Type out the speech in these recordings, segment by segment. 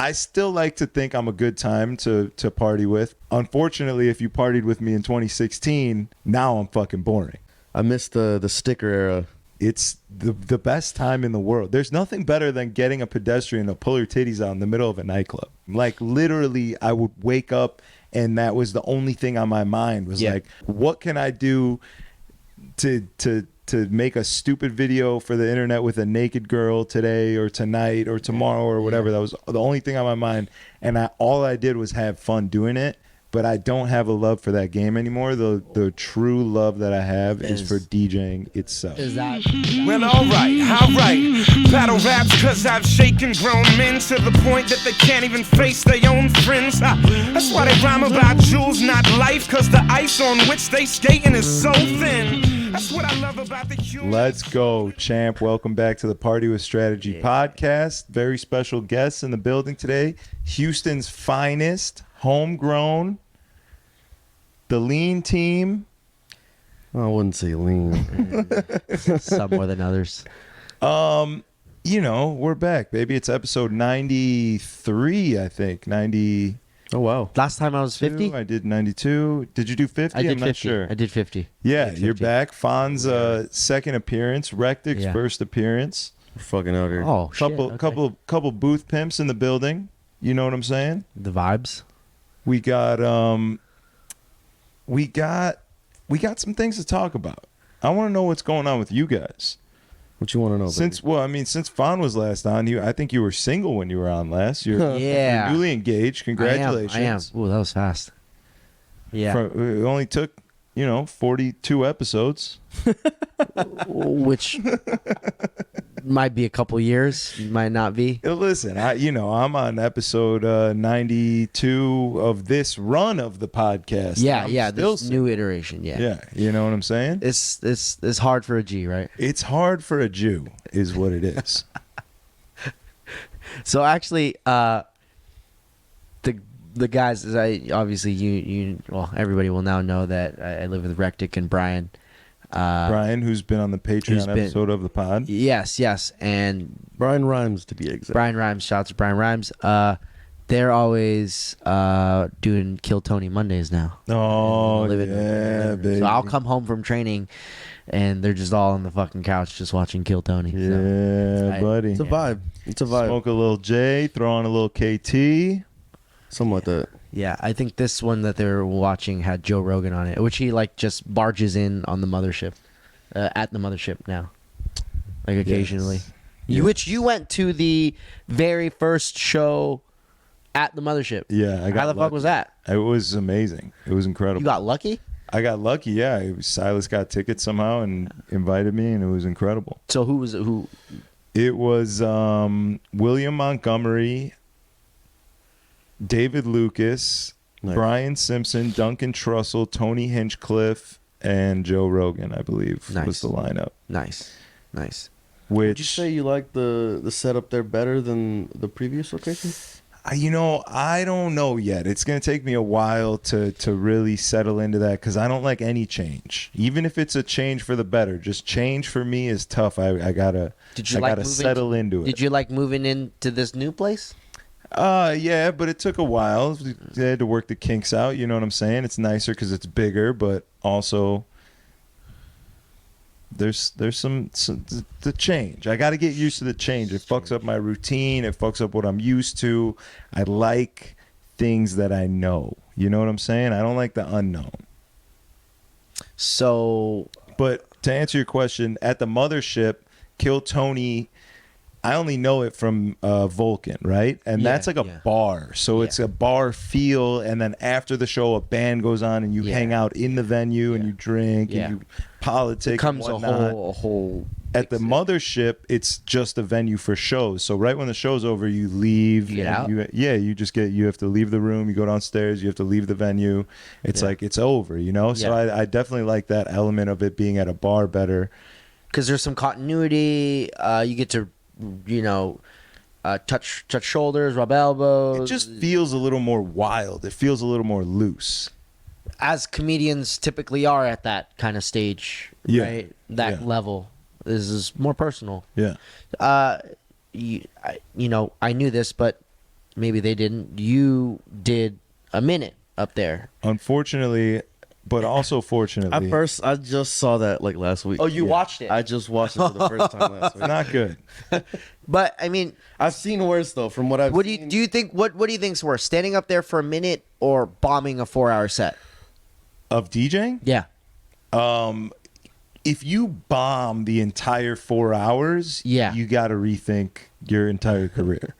I still like to think I'm a good time to party with. Unfortunately, if you partied with me in 2016, now I'm fucking boring. I miss the sticker era. It's the best time in the world. There's nothing better than getting a pedestrian to pull your titties out in the middle of a nightclub. Like literally, I would wake up and that was the only thing on my mind was like, what can I do to make a stupid video for the internet with a naked girl today or tonight or tomorrow or whatever. That was the only thing on my mind. And all I did was have fun doing it. But I don't have a love for that game anymore. The true love that I have is for DJing itself. Is that? Well, all right. Battle raps cause I've shaken grown men to the point that they can't even face their own friends. That's why they rhyme about jewels, not life, cause the ice on which they skating is so thin. That's what I love about the human. Let's go, champ. Welcome back to the Party with Strategy podcast. Very special guests in the building today. Houston's finest, homegrown, the lean team. I wouldn't say lean. Some more than others. You know, we're back, baby. It's episode 93, I think. 90. Oh, wow. Last time I was 50? I did 92. Did you do 50? I did I'm 50. not sure. I did 50. Yeah, I did 50. you're back. Fon's second appearance, Rectic's first appearance. We're fucking out here. Oh, shit. Okay. Couple booth pimps in the building. You know what I'm saying? The vibes. We got some things to talk about. I want to know what's going on with you guys. What you want to know? Since Fon was last on, I think you were single when you were on last. You're Yeah. newly engaged. Congratulations. I am. Ooh, that was fast. Yeah. It only took 42 episodes. Which might be a couple years, might not be. Listen, I'm on episode 92 of this run of the podcast. Yeah, this new iteration. Yeah, you know what I'm saying? It's hard for a G, right? It's hard for a Jew, is what it is. So actually, the guys, obviously everybody will now know that I live with Rectic and Brian. Brian, who's been on the Patreon episode of the pod. Yes, and Brian Rhymes, to be exact. Brian Rhymes, shouts to Brian Rhymes. They're always doing Kill Tony Mondays now. Oh, yeah, baby. So I'll come home from training, and they're just all on the fucking couch just watching Kill Tony. Yeah, buddy. It's a vibe. Smoke a little J, throw on a little KT. Something like that. Yeah, I think this one that they were watching had Joe Rogan on it, which he just barges in on the mothership, at the mothership now, occasionally. Yes. Which you went to the very first show at the mothership. Yeah, How the fuck was that? It was amazing. It was incredible. You got lucky? I got lucky. Yeah, Silas got tickets somehow and invited me, and it was incredible. So who was it? Who? It was William Montgomery, David Lucas, Nice. Brian Simpson, Duncan Trussell, Tony Hinchcliffe, and Joe Rogan, I believe, was the lineup. Nice. Which, Would you say you like the setup there better than the previous location? I don't know yet. It's going to take me a while to really settle into that because I don't like any change. Even if it's a change for the better, just change for me is tough. I gotta settle into it. Did you like moving into this new place? Yeah, but it took a while. They had to work the kinks out. You know what I'm saying? It's nicer because it's bigger, but also there's some the change. I got to get used to the change. It fucks up my routine. It fucks up what I'm used to. I like things that I know. You know what I'm saying? I don't like the unknown. So, but to answer your question, at the mothership, Kill Tony, I only know it from Vulcan, right? And that's like a bar. So it's a bar feel. And then after the show, a band goes on and you hang out in the venue and you drink and you politic. It becomes a whole. At the mothership, it's just a venue for shows. So right when the show's over, you leave. You get out? You have to leave the room. You go downstairs. You have to leave the venue. It's like it's over, you know? So I definitely like that element of it being at a bar better. Because there's some continuity. You get to touch shoulders, rub elbows. It just feels a little more wild. It feels a little more loose. As comedians typically are at that kind of stage, right? That level. This is more personal. Yeah. I knew this, but maybe they didn't. You did a minute up there. Unfortunately, but also fortunately, I just saw that like last week. Oh, you watched it? I just watched it for the first time last week. not good. But I mean, I've seen worse though. From what I've what seen. do you think? What do you think's worse, standing up there for a minute or bombing a 4-hour set? Of DJing, Yeah. if you bomb the entire 4 hours, Yeah. you got to rethink your entire career.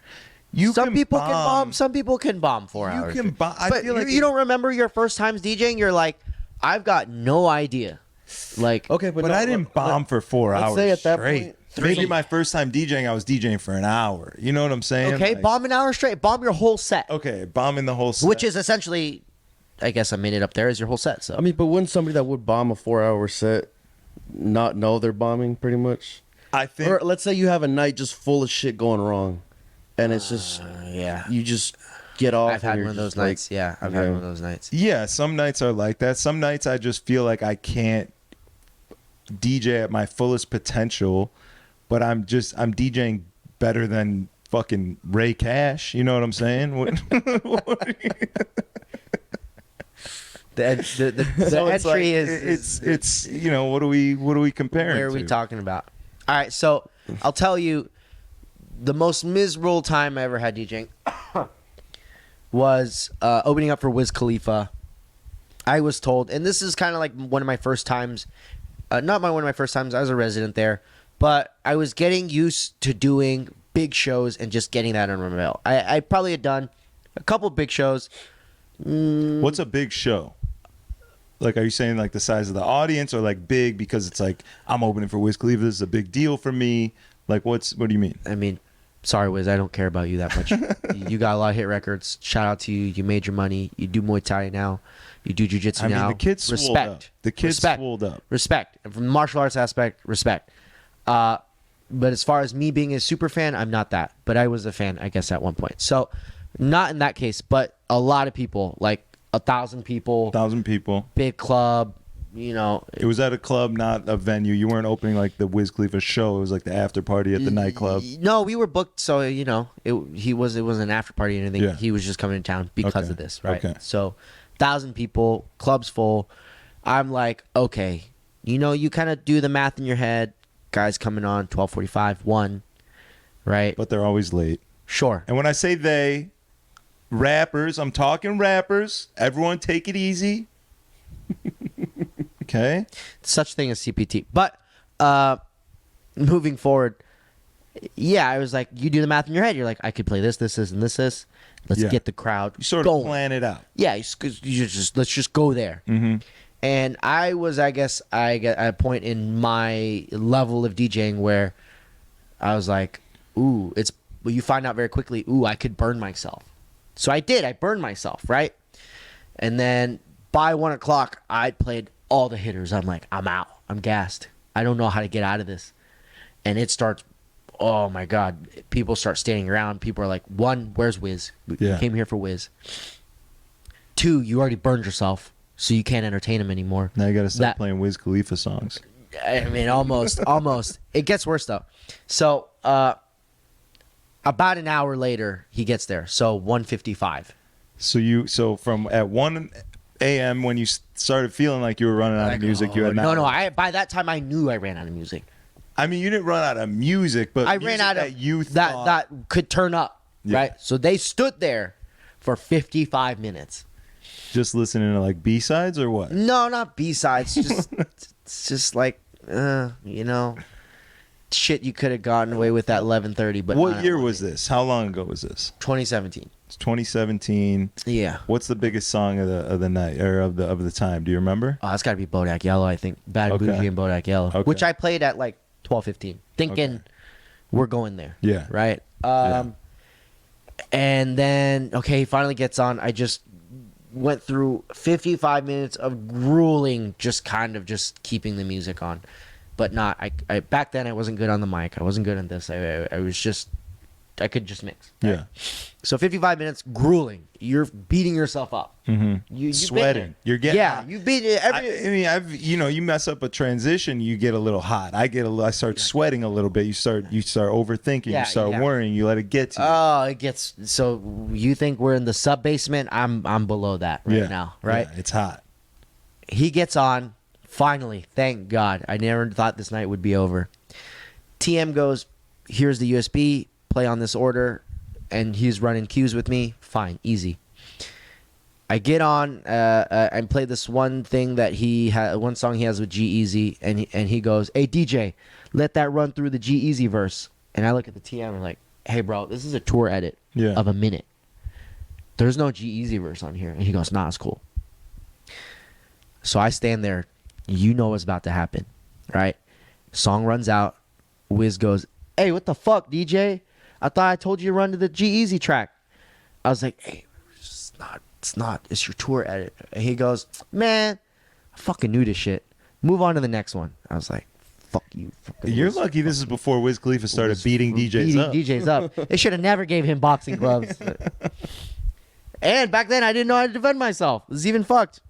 Some people can bomb. Some people can bomb 4 hours. You can bomb. I But feel like you don't remember your first times DJing. You're like, I've got no idea. Like, Okay, But no, I didn't bomb for 4 let's hours say at that straight. point- Maybe my first time DJing, I was DJing for an hour. You know what I'm saying? okay, Like, bomb an hour straight. Bomb your whole set, Okay, bombing the whole set. which is essentially, I guess, a minute up there is your whole set. So I mean, but wouldn't somebody that would bomb a 4-hour set not know they're bombing pretty much? I think. Or let's say you have a night just full of shit going wrong, and it's just yeah, you just get off. I've had and one of you're those just like, nights. Yeah, I've had okay. one of those nights. Yeah, some nights are like that. Some nights I just feel like I can't DJ at my fullest potential, but I'm DJing better than fucking Ray Cash. You know what I'm saying? The So it's like, entry is it's you know, what are we comparing? where are we to? talking about? All right, so I'll tell you, the most miserable time I ever had DJing was opening up for Wiz Khalifa. I was told, and this is kind of like one of my first times, one of my first times. I was a resident there, but I was getting used to doing big shows and just getting that under my belt. I probably had done a couple big shows. What's a big show? Like, are you saying like the size of the audience, or like big because it's like I'm opening for Wiz Khalifa? This is a big deal for me. Like, what do you mean? I mean, sorry, Wiz, I don't care about you that much. You got a lot of hit records. Shout out to you. You made your money. You do Muay Thai now. You do Jiu-Jitsu I mean, now. the kid's swolled up. The kid's swolled up. Respect. And from the martial arts aspect, respect. But as far as me being a super fan, I'm not that. But I was a fan, I guess, at one point. So, not in that case, but a lot of people, like 1,000 people, 1,000 people. big club, you know. It was at a club, not a venue. You weren't opening like the Wiz Khalifa show. It was like the after party at the nightclub. No, we were booked, so you know, it wasn't an after party or anything. Yeah. He was just coming to town because Okay. of this, right? Okay. So, 1,000 people, club's full. I'm like, okay, you know, you kind of do the math in your head. Guys coming on 12:45, 1, right? But they're always late. Sure. And when I say they, rappers, I'm talking rappers. Everyone take it easy. Okay? Such thing as CPT. But moving forward, yeah, I was like, you do the math in your head. You're like, I could play this, this, and this. Let's Yeah. get the crowd You sort going. of plan it out. Yeah, you just let's just go there. Mm-hmm. And I was, I guess, I got at a point in my level of DJing where I was like, ooh, well, you find out very quickly, ooh, I could burn myself. So I did. I burned myself, right? And then by 1 o'clock, I played all the hitters. I'm like, I'm out. I'm gassed. I don't know how to get out of this. And it starts, oh my God. People start standing around. People are like, 1, where's Wiz? We Yeah. came here for Wiz. 2, you already burned yourself, so you can't entertain him anymore. Now you got to start That- playing Wiz Khalifa songs. I mean, almost. It gets worse, though. So, about an hour later, he gets there. So, 1:55. So from at 1 a.m. when you started feeling like you were running out of music, you had No, not. by that time, I knew I ran out of music. I mean, you didn't run out of music, but I music ran out of that you that thought, that could turn up, Yeah. right? So they stood there for 55 minutes. just listening to like B-sides or what? No, not B-sides. Just it's just like, you know, shit you could have gotten away with at 11:30. But What not year at was this? How long ago was this? 2017. It's 2017. Yeah. What's the biggest song of the night or of the time? Do you remember? Oh, it's got to be Bodak Yellow, I think. Bad Okay. Bougie and Bodak Yellow, Okay. which I played at like 12:15, thinking Okay. we're going there. Yeah. Right. Yeah. And then he finally gets on. I just went through 55 minutes of grueling, just kind of just keeping the music on, but not. I back then I wasn't good on the mic. I wasn't good on this. I was just could just mix. Yeah. So 55 minutes, grueling. You're beating yourself up. Mm-hmm. You've Sweating. been You're getting yeah. hot. You've been every. I mean, you mess up a transition, you get a little hot. I start sweating a little bit. You start overthinking. Yeah, you start yeah. worrying. You let it get to you. Oh, it gets so. You think we're in the sub basement? I'm below that right now, right? Yeah, it's hot. He gets on. Finally, thank God. I never thought this night would be over. TM goes, here's the USB. Play on this order, and he's running cues with me. Fine, easy. I get on and play this one thing that one song he has with G-Eazy, and he goes, hey DJ, let that run through the G-Eazy verse. And I look at the TM and I'm like, hey bro, this is a tour edit of a minute. There's no G-Eazy verse on here. And he goes, nah, it's cool. So I stand there. You know what's about to happen, right? Song runs out. Wiz goes, hey, what the fuck, DJ? I thought I told you to run to the G-Eazy track. I was like, hey, it's not. It's your tour edit. And he goes, man, I fucking knew this shit. Move on to the next one. I was like, fuck you. You're Wiz. lucky this is before Wiz Khalifa started beating DJs up. They should have never gave him boxing gloves. And back then, I didn't know how to defend myself. It was even fucked.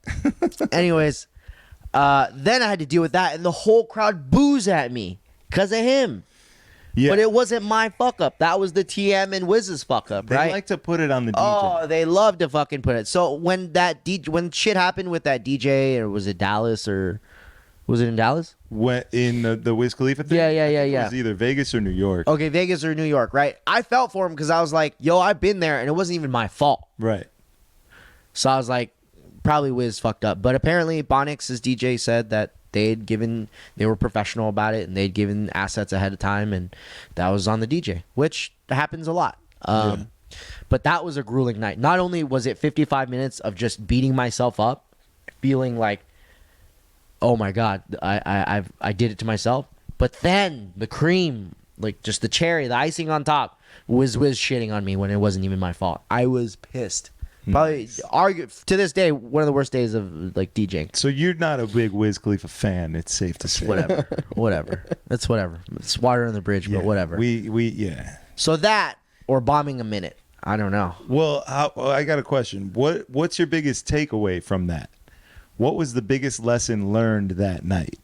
Anyways, then I had to deal with that, and the whole crowd boos at me because of him. Yeah. But it wasn't my fuck up. That was the TM and Wiz's fuck up, They right? like to put it on the DJ. Oh, they love to fucking put it. So when when shit happened with that DJ, or was it Dallas, or was it in Dallas? When in the Wiz Khalifa thing? Yeah. It was either Vegas or New York. Okay, Vegas or New York, right? I felt for him because I was like, yo, I've been there, and it wasn't even my fault. Right. So I was like, probably Wiz fucked up. But apparently, Bonix's DJ said that they were professional about it, and they'd given assets ahead of time, and that was on the DJ, which happens a lot. But that was a grueling night. Not only was it 55 minutes of just beating myself up, feeling like, oh my God, I did it to myself. But then the cream, like just the cherry, the icing on top, was shitting on me when it wasn't even my fault. I was pissed. Probably to this day, one of the worst days of like DJing. So you're not a big Wiz Khalifa fan, it's safe to say. Whatever. It's whatever. It's water on the bridge, but whatever. Yeah. So that or bombing a minute. I don't know. Well, I got a question. What's your biggest takeaway from that? What was the biggest lesson learned that night?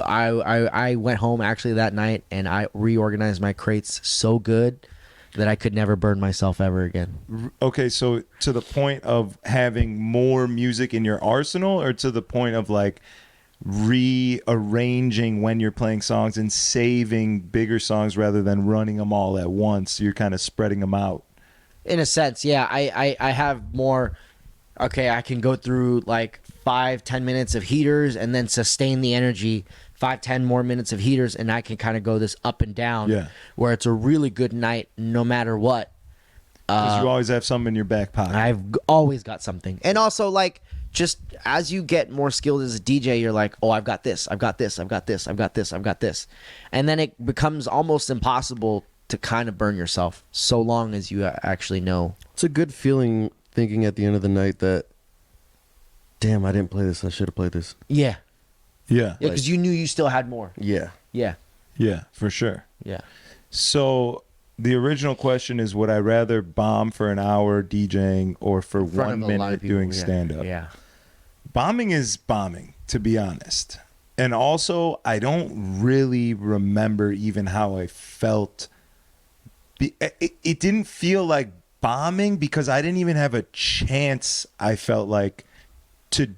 I went home actually that night, and I reorganized my crates so good that I could never burn myself ever again. Okay, so to the point of having more music in your arsenal, or to the point of like rearranging when you're playing songs and saving bigger songs rather than running them all at once? You're kind of spreading them out. In a sense, yeah. I have more. Okay, I can go through like 5-10 minutes of heaters and then sustain the energy. 5-10 more minutes of heaters, and I can kind of go this up and down. Yeah. Where it's a really good night, no matter what. Because you always have something in your back pocket. I've always got something, and also like just as you get more skilled as a DJ, you're like, oh, I've got this, I've got this, I've got this, I've got this, I've got this, and then it becomes almost impossible to kind of burn yourself so long as you actually know. It's a good feeling thinking at the end of the night that, damn, I didn't play this. I should have played this. Yeah. Yeah. Yeah, because you knew you still had more. Yeah. Yeah. Yeah, for sure. Yeah. So the original question is, would I rather bomb for an hour DJing or for In front 1 of a lot of minute people, doing yeah. stand-up? Yeah. Bombing is bombing, to be honest. And also, I don't really remember even how I felt. It didn't feel like bombing because I didn't even have a chance, I felt like, to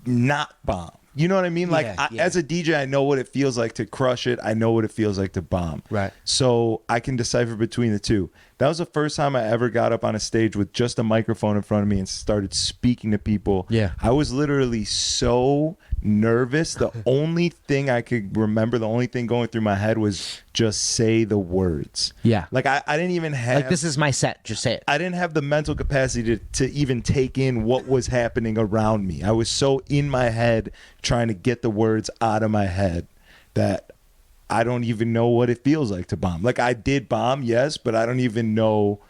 not bomb. You know what I mean? Like, Yeah. as a DJ, I know what it feels like to crush it. I know what it feels like to bomb. Right. So I can decipher between the two. That was the first time I ever got up on a stage with just a microphone in front of me and started speaking to people. Yeah. I was literally so nervous. The only thing I could remember, the only thing going through my head was just say the words. Yeah. Like, I didn't even have... Like, this is my set. Just say it. I didn't have the mental capacity to even take in what was happening around me. I was so in my head trying to get the words out of my head that I don't even know what it feels like to bomb. Like, I did bomb, yes, but I don't even know.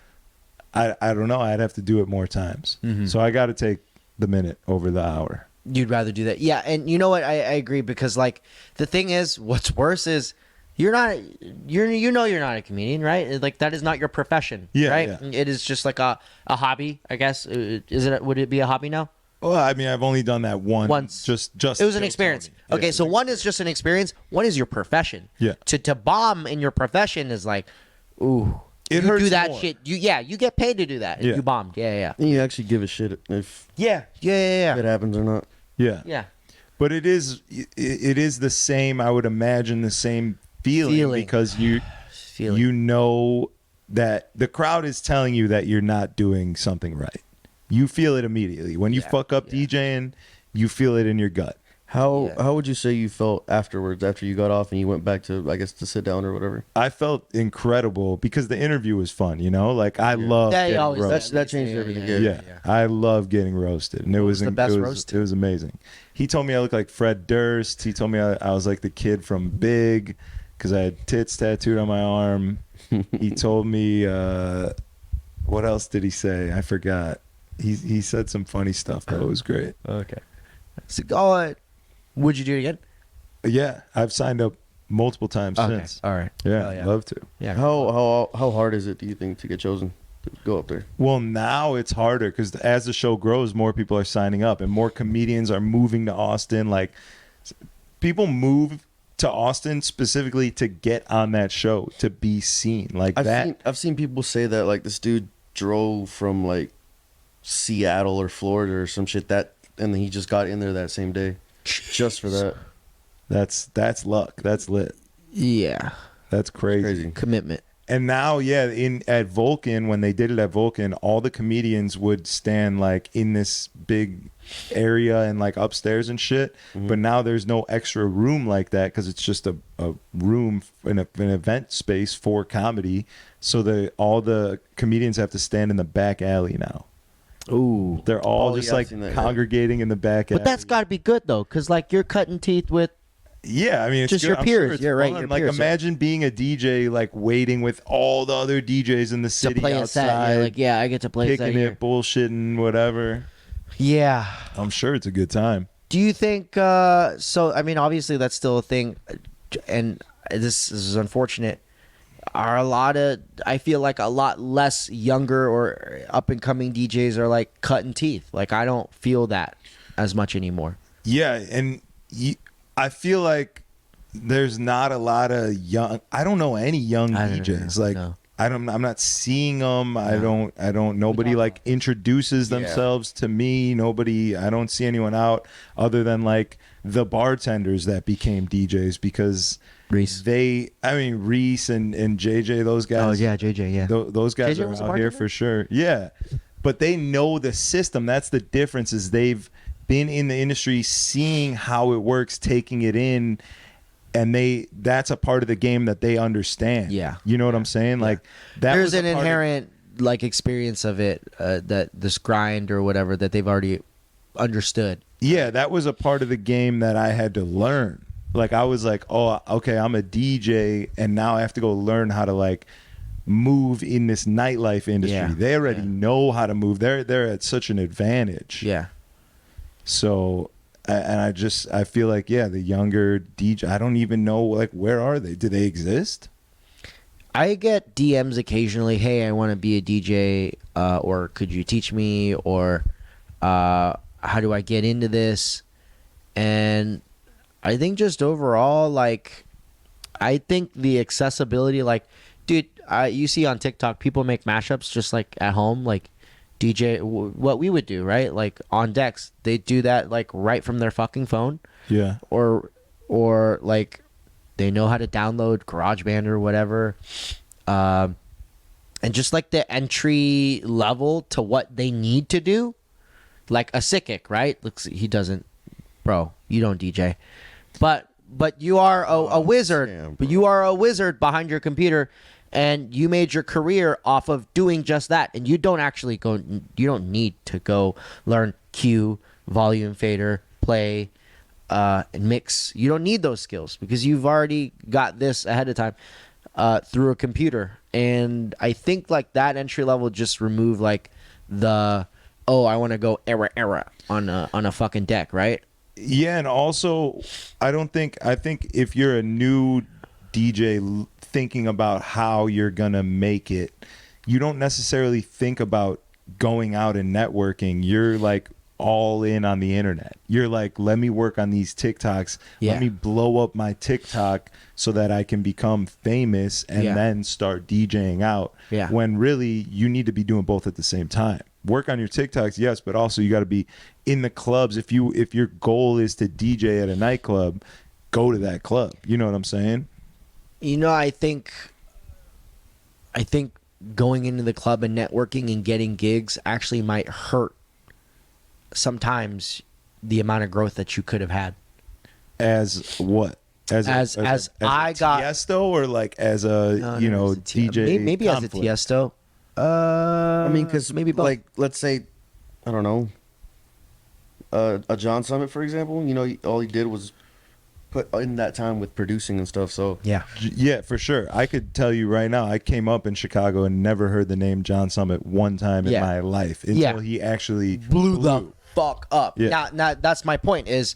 I don't know. I'd have to do it more times. Mm-hmm. So I got to take the minute over the hour. You'd rather do that. Yeah, and you know what? I agree because, like, the thing is, what's worse is you're not a comedian, right? Like that is not your profession, Yeah, right? yeah. It is just like a hobby, I guess. Would it be a hobby now? Well, I mean, I've only done that Once. Just It was an Joe experience. Tony. Okay, Yeah, so like- one is just an experience. One is your profession. Yeah. To bomb in your profession is like, ooh, It you hurts do that more. shit. You get paid to do that. If Yeah. you bombed. Yeah. And you actually give a shit if Yeah. it happens or not. Yeah. Yeah. But it is the same. I would imagine the same feeling. Because Feeling. you know that the crowd is telling you that you're not doing something right. You feel it immediately when you fuck up DJing. You feel it in your gut. How would you say you felt afterwards after you got off and you went back to, I guess, to sit down or whatever? I felt incredible because the interview was fun. You know, like I love That getting always- roasted. That changed everything. Yeah, I love getting roasted, and it was the best it was, roast? It was amazing. He told me I look like Fred Durst. He told me I was like the kid from Big because I had tits tattooed on my arm. He told me what else did he say? I forgot. He said some funny stuff though. It was great. Okay. So, would you do it again? Yeah, I've signed up multiple times Okay. since. All right. Yeah, Hell yeah. love to. Yeah. How hard is it, do you think, to get chosen to go up there? Well, now it's harder because as the show grows, more people are signing up and more comedians are moving to Austin. Like, people move to Austin specifically to get on that show, to be seen. Like I've seen people say that, like, this dude drove from, like, Seattle or Florida or some shit, and then he just got in there that same day just for that. That's luck. That's lit. Yeah. That's crazy. Crazy. Commitment. And now, at Vulcan, when they did it at Vulcan, all the comedians would stand like in this big area and like upstairs and shit. But now there's no extra room like that because it's just a room in an event space for comedy. So all the comedians have to stand in the back alley now. Ooh. They're all Oh, just yeah, I've like seen that, yeah. congregating in the back alley. But that's got to be good though, because like you're cutting teeth with. Yeah, I mean, it's Just good. your I'm peers. Sure it's You're right, fun. your Like, peers. imagine being a DJ, like waiting with all the other DJs in the To city play a set, outside, you're like, yeah, I get to play a set picking here. it, bullshitting, whatever. Yeah. I'm sure it's a good time. Do you think? So, I mean, obviously that's still a thing, and this is unfortunate. I feel like a lot less younger or up and coming DJs are like cutting teeth. Like I don't feel that as much anymore. Yeah, and I feel like there's not a lot of young. I don't know any young I don't DJs. know, Like no. I'm not seeing them. I don't. Nobody like introduces themselves to me. Nobody. I don't see anyone out other than like the bartenders that became DJs because Reese. Reese and JJ, those guys. Oh yeah, JJ. Yeah. Those guys JJ are was a out here bartender? for sure. Yeah, but they know the system. That's the difference. Is they've been in the industry, seeing how it works, taking it in, and that's a part of the game that they understand. Yeah. You know what I'm saying? Like that. There's was a an part of- inherent like experience of it that this grind or whatever that they've already understood. Yeah, that was a part of the game that I had to learn. Like I was like, oh, okay, I'm a DJ, and now I have to go learn how to like move in this nightlife industry. Yeah. They already know how to move. They're at such an advantage. Yeah. So, and I feel like, yeah, the younger DJ, I don't even know, like, where are they? Do they exist? I get DMs occasionally. Hey, I want to be a DJ, or could you teach me, or how do I get into this? And I think just overall, like, I think the accessibility, like, dude, you see on TikTok, people make mashups just like at home, like DJ, what we would do, right? Like on decks, they do that like right from their fucking phone, Yeah. or like they know how to download GarageBand or whatever, and just like the entry level to what they need to do, like a Sickick, right? Looks, he doesn't, bro. You don't DJ, but you are a wizard. damn, But you are a wizard behind your computer, and you made your career off of doing just that. And you don't actually go. You don't need to go learn cue, volume fader, play, and mix. You don't need those skills because you've already got this ahead of time through a computer. And I think like that entry level just remove like the I want to go error on a fucking deck, right? Yeah, and also I think if you're a new DJ thinking about how you're gonna make it. You don't necessarily think about going out and networking. You're like all in on the internet. You're like, let me work on these TikToks. Yeah. Let me blow up my TikTok so that I can become famous and Yeah. then start DJing out. Yeah. When really you need to be doing both at the same time. Work on your TikToks, yes, but also you got to be in the clubs. If your goal is to DJ at a nightclub, go to that club. You know what I'm saying? You know, I think going into the club and networking and getting gigs actually might hurt sometimes the amount of growth that you could have had. As what? As I got Tiesto, or like as a as a DJ. maybe as a conflict? Tiesto. I mean, because maybe both. like, let's say, I don't know, a John Summit, for example. You know, all he did was put in that time with producing and stuff. So Yeah. Yeah, for sure. I could tell you right now, I came up in Chicago and never heard the name John Summit one time in Yeah. my life until Yeah. he actually blew the fuck up. Yeah. Now that's my point is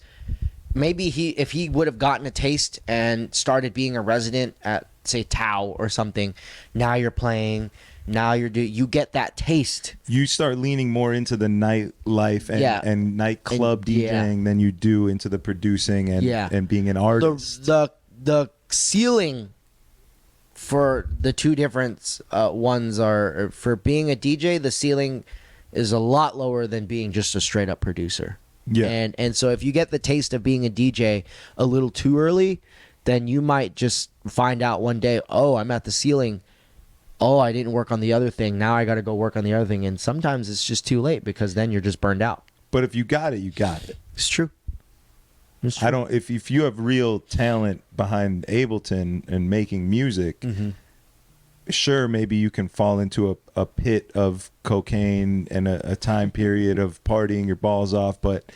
maybe if he would have gotten a taste and started being a resident at say Tao or something, now you're playing, now you get that taste. You start leaning more into the nightlife and, Yeah. and nightclub And- yeah. DJing than you do into the producing and, Yeah. and being an artist. The ceiling for the two different ones are for being a DJ, the ceiling is a lot lower than being just a straight up producer. Yeah. And so if you get the taste of being a DJ a little too early, then you might just find out one day, oh, I'm at the ceiling. Oh, I didn't work on the other thing. Now I got to go work on the other thing. And sometimes it's just too late because then you're just burned out. But if you got it, you got it. It's true. It's true. I don't. If you have real talent behind Ableton and making music, Mm-hmm. sure, maybe you can fall into a pit of cocaine and a time period of partying your balls off. But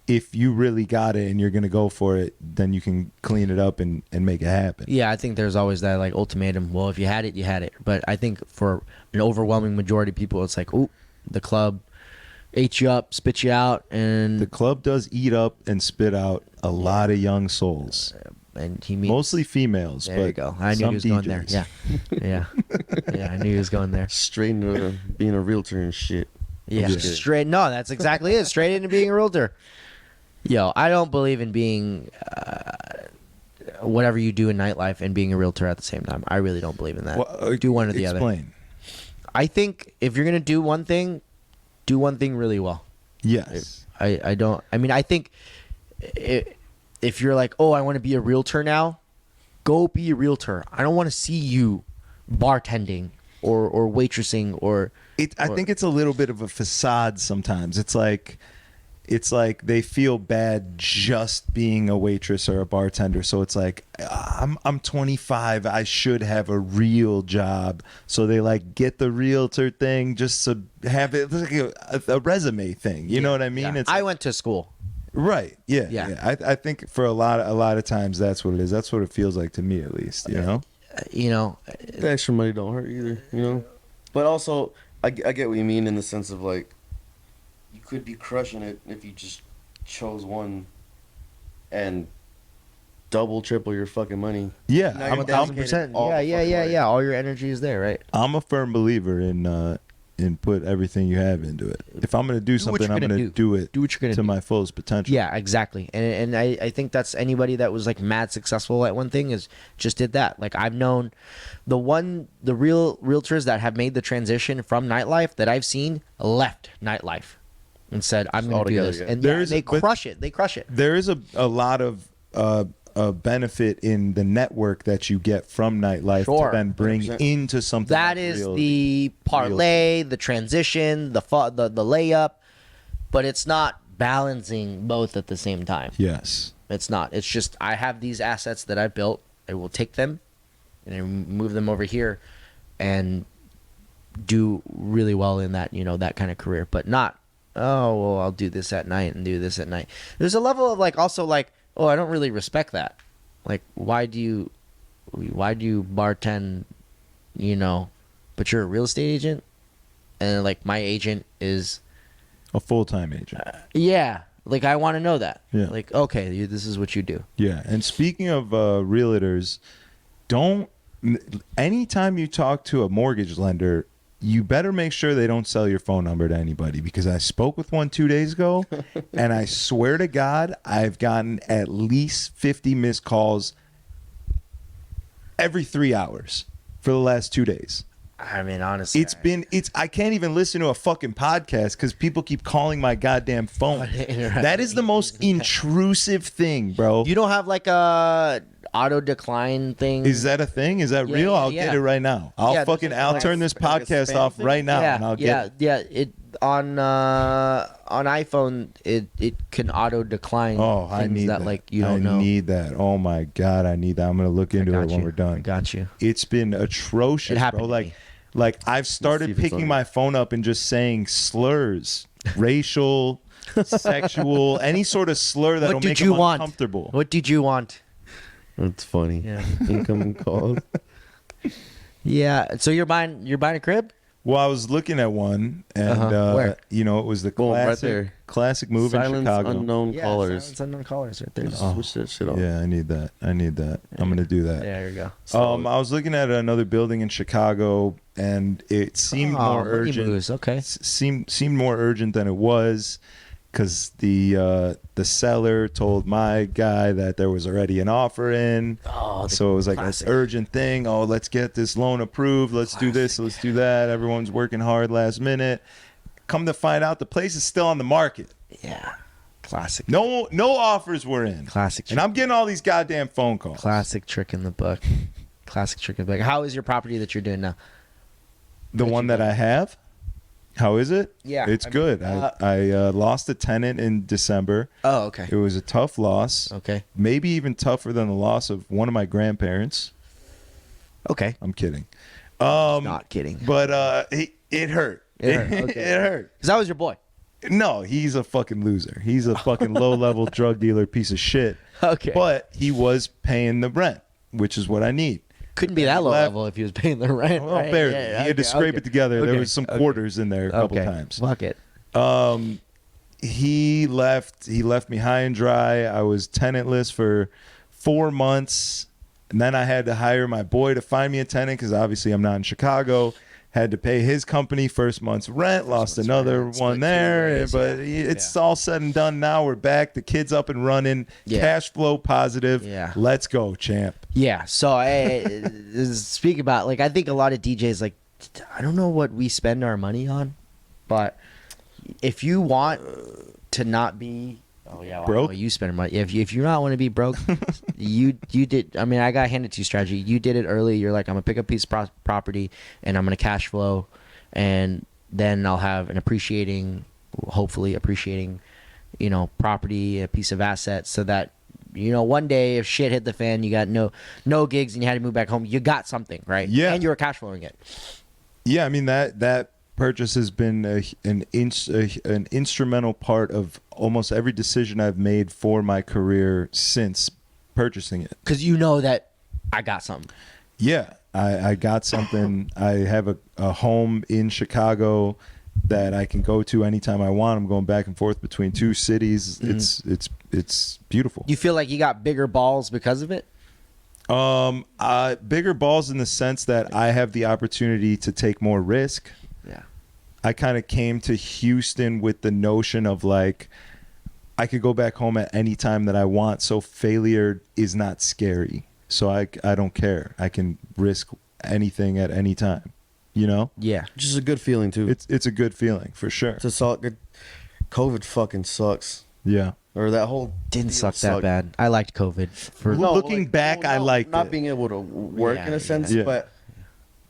if you really got it and you're gonna go for it, then you can clean it up and make it happen. Yeah, I think there's always that like ultimatum. Well, if you had it, you had it. But I think for an overwhelming majority of people, it's like, oh, the club ate you up, spit you out, and The club does eat up and spit out a lot of young souls, he means mostly females. There but you go. I knew some he was going there. DJs. Yeah, yeah. I knew he was going there. straight into being a realtor and shit. Yeah, just kidding. straight. No, that's exactly it. Straight into being a realtor. Yo, I don't believe in being whatever you do in nightlife and being a realtor at the same time. I really don't believe in that. Well, do one or the other. Explain. I think if you're gonna do one thing really well. Yes. I don't. I mean, I think if you're like, oh, I want to be a realtor now, go be a realtor. I don't want to see you bartending or waitressing or. I think it's a little bit of a facade sometimes. It's like they feel bad just being a waitress or a bartender. So it's like, I'm 25. I should have a real job. So they like get the realtor thing just to have it like a resume thing. You know what I mean? Yeah. It's I went to school. right. Yeah. Yeah. Yeah. I think for a lot of times that's what it is. That's what it feels like to me, at least. You know? You know, The extra money don't hurt either, you know. But also, I get what you mean in the sense of like, you could be crushing it if you just chose one and double, triple your fucking money. Yeah. Now I'm, you're I'm, dedicated all the fucking way. yeah. All your energy is there, right? I'm a firm believer in put everything you have into it. If I'm going to do what something, you're I'm gonna going to do it Do what you're gonna to do. my fullest potential. Yeah, exactly. And I think that's anybody that was like mad successful at one thing is just did that. Like I've known the real realtors that have made the transition from nightlife that I've seen left nightlife and said, I'm going to do Altogether, this. yeah. And There yeah, is they a- but- crush it. They crush it. There is a lot of benefit in the network that you get from nightlife Sure. to then bring 100%. into something. That like is real- the parlay, the transition, the layup, but it's not balancing both at the same time. Yes. It's not. It's just I have these assets that I've built. I will take them and I move them over here and do really well in that, that kind of career. But not, oh, well, I'll do this at night and do this at night. There's a level of like, also like, oh, I don't really respect that. Like, why do you bartend, but you're a real estate agent? And like my agent is, A full-time agent. yeah. Like I want to know that. Yeah. Like, okay, this is what you do. Yeah. And speaking of realtors, don't. Anytime you talk to a mortgage lender, you better make sure they don't sell your phone number to anybody, because I spoke with one 2 days ago, and I swear to God, I've gotten at least 50 missed calls every 3 hours for the last 2 days. I mean, honestly, I can't even listen to a fucking podcast because people keep calling my goddamn phone. That is the most intrusive thing, bro. You don't have like a auto decline thing. Is that a thing? Is that real? I'll get it right now. I'll turn this podcast off right now, and I'll get it. It on iPhone it can auto decline. Oh, I need that. Like you don't know. I need that. Oh my God, I need that. I'm gonna look into it when we're done. I got you. It's been atrocious, It happened bro. to me. Like I've started picking my phone up and just saying slurs, racial, sexual, any sort of slur that'll make them uncomfortable. What did you want? That's funny. Yeah. Incoming calls. Yeah. So you're buying a crib? Well, I was looking at one, and Where? it was the Boom, right classic, there. classic move in Silence Chicago. unknown callers. Silence unknown callers right there. Just switch that shit off. Yeah, I need that. I'm gonna do that. There you go. I was looking at another building in Chicago, and it seemed more urgent. Moves. Okay. Seemed more urgent than it was, because the seller told my guy that there was already an offer in. Oh, So it was like classic. this urgent thing. Oh, let's get this loan approved. Let's do this. Let's do that. Everyone's working hard last minute. Come to find out, the place is still on the market. Yeah. Classic. No offers were in. Classic. And I'm getting all these goddamn phone calls. Classic trick in the book. Classic trick in the book. How is your property that you're doing now? The one that I have? How is it? Yeah, It's good. I lost a tenant in December. Oh, okay. It was a tough loss. Okay. Maybe even tougher than the loss of one of my grandparents. Okay. I'm kidding. Not kidding. But it hurt. It hurt. Okay. It hurt. Because that was your boy. No, he's a fucking loser. He's a fucking low-level drug dealer piece of shit. Okay. But he was paying the rent, which is what I need. Couldn't be that low level if he was paying the rent. Well, right? barely. Yeah, He had to scrape it together. There Okay. was some quarters in there a couple times. Fuck it. He left me high and dry. I was tenantless for 4 months, and then I had to hire my boy to find me a tenant, because obviously I'm not in Chicago. Had to pay his company first month's rent, lost another one there, but it's all said and done now. We're back. The kid's up and running, cash flow positive. Yeah. Let's go, champ. Yeah. So speak about, like, I think a lot of DJs, like, I don't know what we spend our money on, but if you want to not be broke, you spend money. If you not want to be broke, you did. I mean, I got handed to you strategy. You did it early. You're like, I'm gonna pick up a piece of property and I'm gonna cash flow, and then I'll have an hopefully appreciating, property, a piece of asset, so that one day if shit hit the fan, you got no gigs and you had to move back home, you got something, right? Yeah. And you were cash flowing it. Yeah, I mean that purchase has been an instrumental part of almost every decision I've made for my career since purchasing it. Because you know that I got something. Yeah, I got something. I have a home in Chicago that I can go to anytime I want. I'm going back and forth between two cities. It's beautiful. You feel like you got bigger balls because of it? Bigger balls in the sense that I have the opportunity to take more risk. Yeah. I kind of came to Houston with the notion of, like, I could go back home at any time that I want, so failure is not scary. So I don't care. I can risk anything at any time, Yeah. Which is a good feeling too. It's a good feeling for sure. It's a solid. COVID fucking sucks. Yeah. Or that whole Didn't deal suck that sucked. bad. I liked COVID. Looking back, I liked not it. being able to work Yeah, in a sense, yeah. but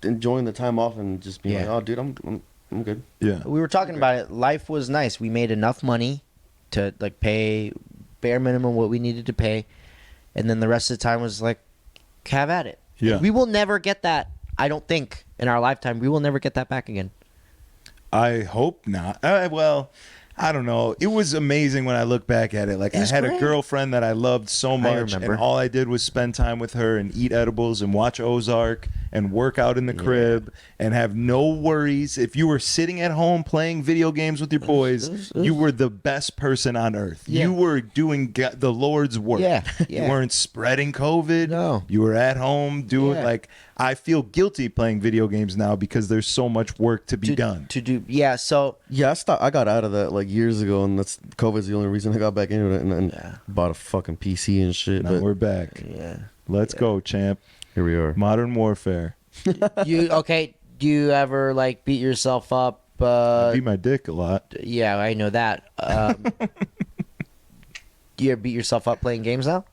enjoying the time off and just being Yeah. like, oh, dude, I'm good. Yeah. We were talking about it. Life was nice. We made enough money to, like, pay bare minimum what we needed to pay, and then the rest of the time was like, have at it. Yeah. We will never get that. I don't think in our lifetime we will never get that back again. I hope not. Well, I don't know. It was amazing when I look back at it. Like, I It's had great. a girlfriend that I loved so much, remember. and all I did was spend time with her and eat edibles and watch Ozark and work out in the crib and have no worries. If you were sitting at home playing video games with your boys, you were the best person on earth. Yeah. You were doing the Lord's work. Yeah, You yeah. weren't spreading COVID. No. You were at home doing Yeah. like, I feel guilty playing video games now because there's so much work to be done. To do, yeah. So Yeah, I got out of that like years ago, and that's COVID's the only reason I got back into it, and bought a fucking PC and shit. Now But we're back. yeah. Let's go, champ. here we are. Modern warfare. You okay? Do you ever like beat yourself up? I beat my dick a lot. Yeah, I know that. Do you ever beat yourself up playing games now?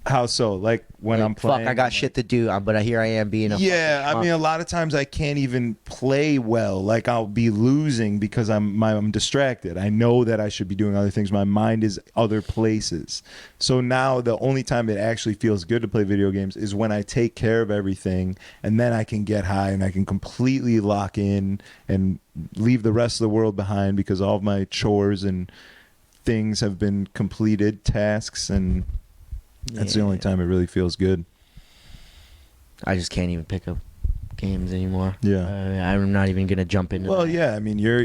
How so? Like when Like, I'm playing. fuck, I got shit to do, but here I am being a Yeah, fucking I mean, schmuck. a lot of times I can't even play well. Like I'll be losing because I'm distracted. I know that I should be doing other things. My mind is other places. So now the only time it actually feels good to play video games is when I take care of everything, and then I can get high and I can completely lock in and leave the rest of the world behind because all of my chores and things have been completed, tasks, and that's the only time it really feels good. I just can't even pick up games anymore. Yeah. I'm not even gonna jump into. Well, that. yeah. I mean, you're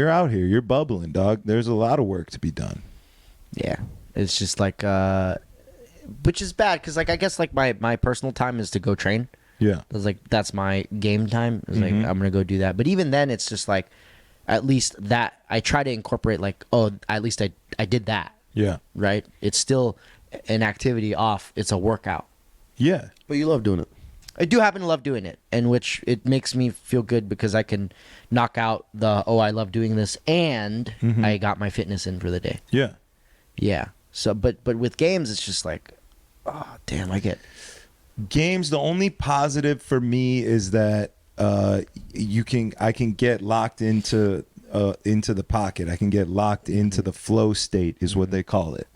out here. You're bubbling, dog. There's a lot of work to be done. Yeah, it's just like, which is bad because like I guess like my personal time is to go train. Yeah. It's like that's my game time. It's like I'm gonna go do that. But even then, it's just like, at least that I try to incorporate like, oh, at least I did that. Yeah. Right? It's still an activity off. It's a workout. Yeah. But you love doing it. I do happen to love doing it, and which it makes me feel good because I can knock out the I love doing this, and I got my fitness in for the day. Yeah. Yeah. So, but with games, it's just like, oh damn, I get. Games. The only positive for me is that I can get locked into the pocket. I can get locked into the flow state is what they call it,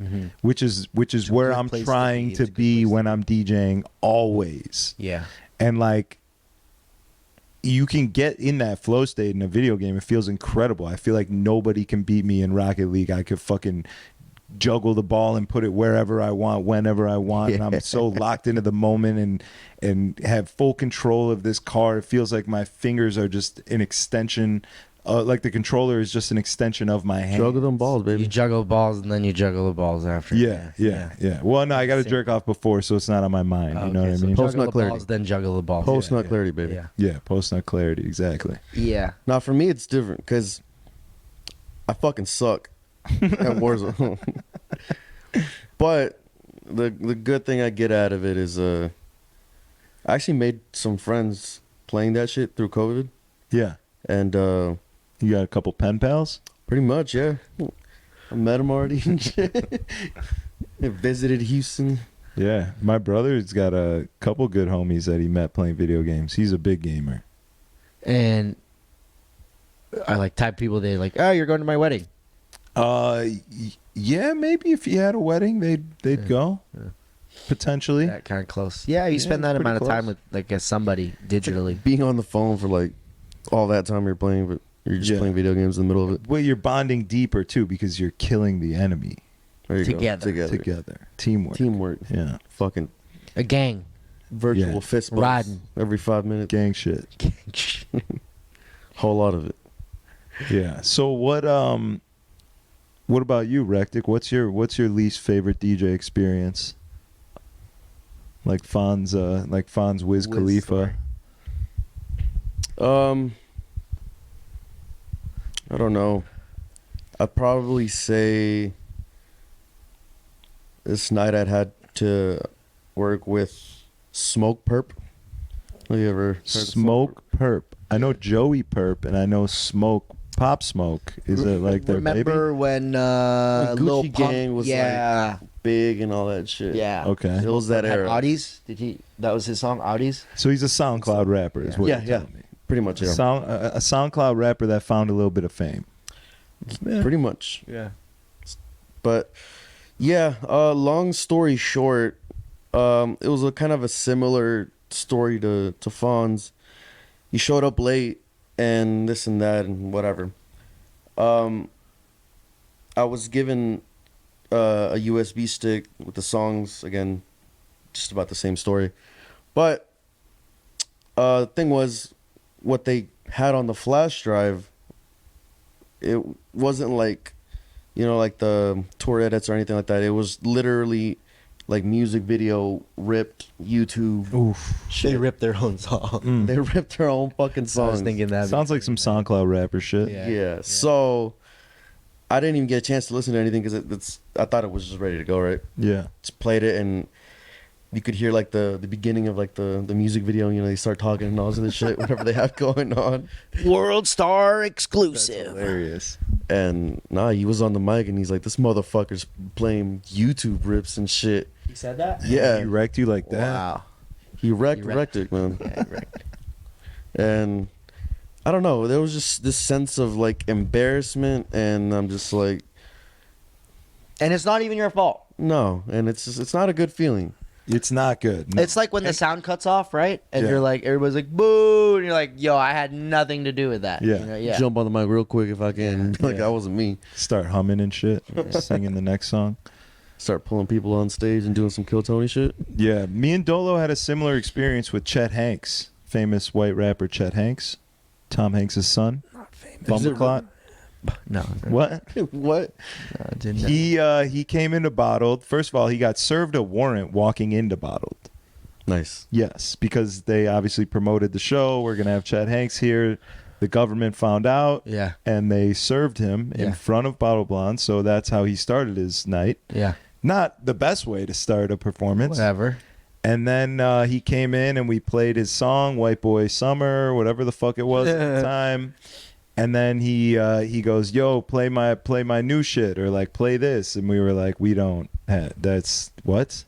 which is where good I'm place to trying be. to It's a good be place to when I'm DJing always. Yeah. And like you can get in that flow state in a video game. It feels incredible. I feel like nobody can beat me in Rocket League. I could fucking juggle the ball and put it wherever I want, whenever I want. And I'm so locked into the moment and have full control of this car. It feels like my fingers are just an extension. Like the controller is just an extension of my hand. Juggle them balls, baby. You juggle balls and then you juggle the balls after. Yeah. Well, no, I got to jerk off before, so it's not on my mind. You know what I mean? Post Juggle nut the clarity. balls, then juggle the balls. Post nut clarity, baby. Yeah. Yeah, post nut clarity, exactly. Yeah. Now for me, it's different because I fucking suck at Warzone. But the good thing I get out of it is I actually made some friends playing that shit through COVID, Yeah. and You got a couple pen pals? pretty much, yeah. I met them already and shit. I visited Houston. Yeah. My brother's got a couple good homies that he met playing video games. He's a big gamer. And I like type people. They like, oh, you're going to my wedding. Yeah, maybe if you had a wedding, they'd go. Potentially. That kind of close. Yeah, you spend that pretty amount of time close. with like somebody digitally. Being on the phone for like all that time you're playing, but you're just Yeah. playing video games in the middle of it. Well, you're bonding deeper too because you're killing the enemy There you Together. go. together. Teamwork. Teamwork. Yeah. Fucking A gang. virtual Yeah. fist bumps Riding. every 5 minutes. Gang shit. Whole lot of it. Yeah. So what about you, Rectic? What's your least favorite DJ experience? Like Fon's Wiz Khalifa. I don't know. I'd probably say this night I'd had to work with Smoke Perp. Have you ever heard of Smoke Perp. I know Joey Perp and I know Pop Smoke. Is it like their Remember when When Lil Gucci Pump, Gang was, yeah, Big and all that shit? yeah. baby? Okay. It was that Had era. Audis? Did he? That was his song, Audis. So he's a SoundCloud rapper, is what Yeah, you're yeah. telling me. Pretty much, yeah. A SoundCloud rapper that found a little bit of fame. Pretty much. Yeah. But yeah, long story short, it was a kind of a similar story to PHON's. He showed up late and this and that and whatever. I was given a USB stick with the songs, again, just about the same story. But the thing was, what they had on the flash drive, it wasn't like, like the tour edits or anything like that. It was literally like music video ripped YouTube. Oof. They ripped their own song. They ripped their own fucking I songs. was thinking that. Sounds like some SoundCloud rapper shit. Yeah. So I didn't even get a chance to listen to anything because I thought it was just ready to go, right? Yeah. Just played it, and you could hear like the beginning of like the music video. They start talking and all this other shit, whatever they have going on. World Star exclusive. Hilarious. And he was on the mic and he's like, this motherfucker's playing YouTube rips and shit. He said that? Yeah. He wrecked you like that. Wow. He wrecked He wrecked- it, man. Yeah, he wrecked. And I don't know, there was just this sense of like embarrassment, and I'm just like, And it's not even your fault. no. And it's not a good feeling. It's not good. No. It's like when the sound cuts off, right? And Yeah. you're like, everybody's like, boo. And you're like, yo, I had nothing to do with that. Yeah. Yeah. Jump on the mic real quick if I can. Like, Yeah. that wasn't me. Start humming and shit. Singing the next song. Start pulling people on stage and doing some Kill Tony shit. Yeah. Me and Dolo had a similar experience with Chet Hanks, famous white rapper Chet Hanks, Tom Hanks' son. Not famous. Bumbleclot. No. What? What? No, I didn't know. He came into Bottled. First of all, he got served a warrant walking into Bottled. Nice. Yes, because they obviously promoted the show. We're gonna have Chet Hanks here. The government found out, Yeah. and they served him in Yeah. front of Bottle Blonde. So that's how he started his night. Yeah. Not the best way to start a performance. Whatever. And then he came in and we played his song, White Boy Summer, whatever the fuck it was at the time. And then he goes, yo, play my new shit, or like play this. And we were like, we don't have, that's what?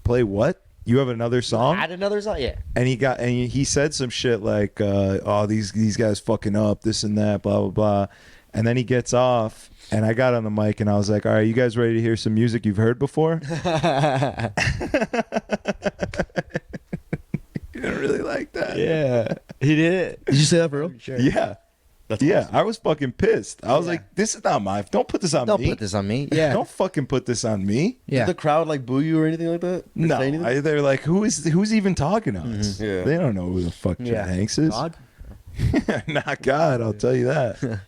Play what? You have another song? Add another song? Yeah. And he said some shit like, oh, these guys fucking up, this and that, blah blah blah. And then he gets off, and I got on the mic and I was like, all right, you guys ready to hear some music you've heard before? You didn't really like that. Yeah. He did it. Did you say that for real? Sure. Yeah. That's Yeah, awesome. I was fucking pissed. I was Yeah. like, this is not my, don't put this on Don't me. put this on me. Yeah. Don't fucking put this on me. Yeah. Did the crowd like boo you or anything like that? No, Say anything? they're like, who's even talking to us? Yeah. They don't know who the fuck Chet Yeah. Hanks is. God? Not God, I'll tell you that.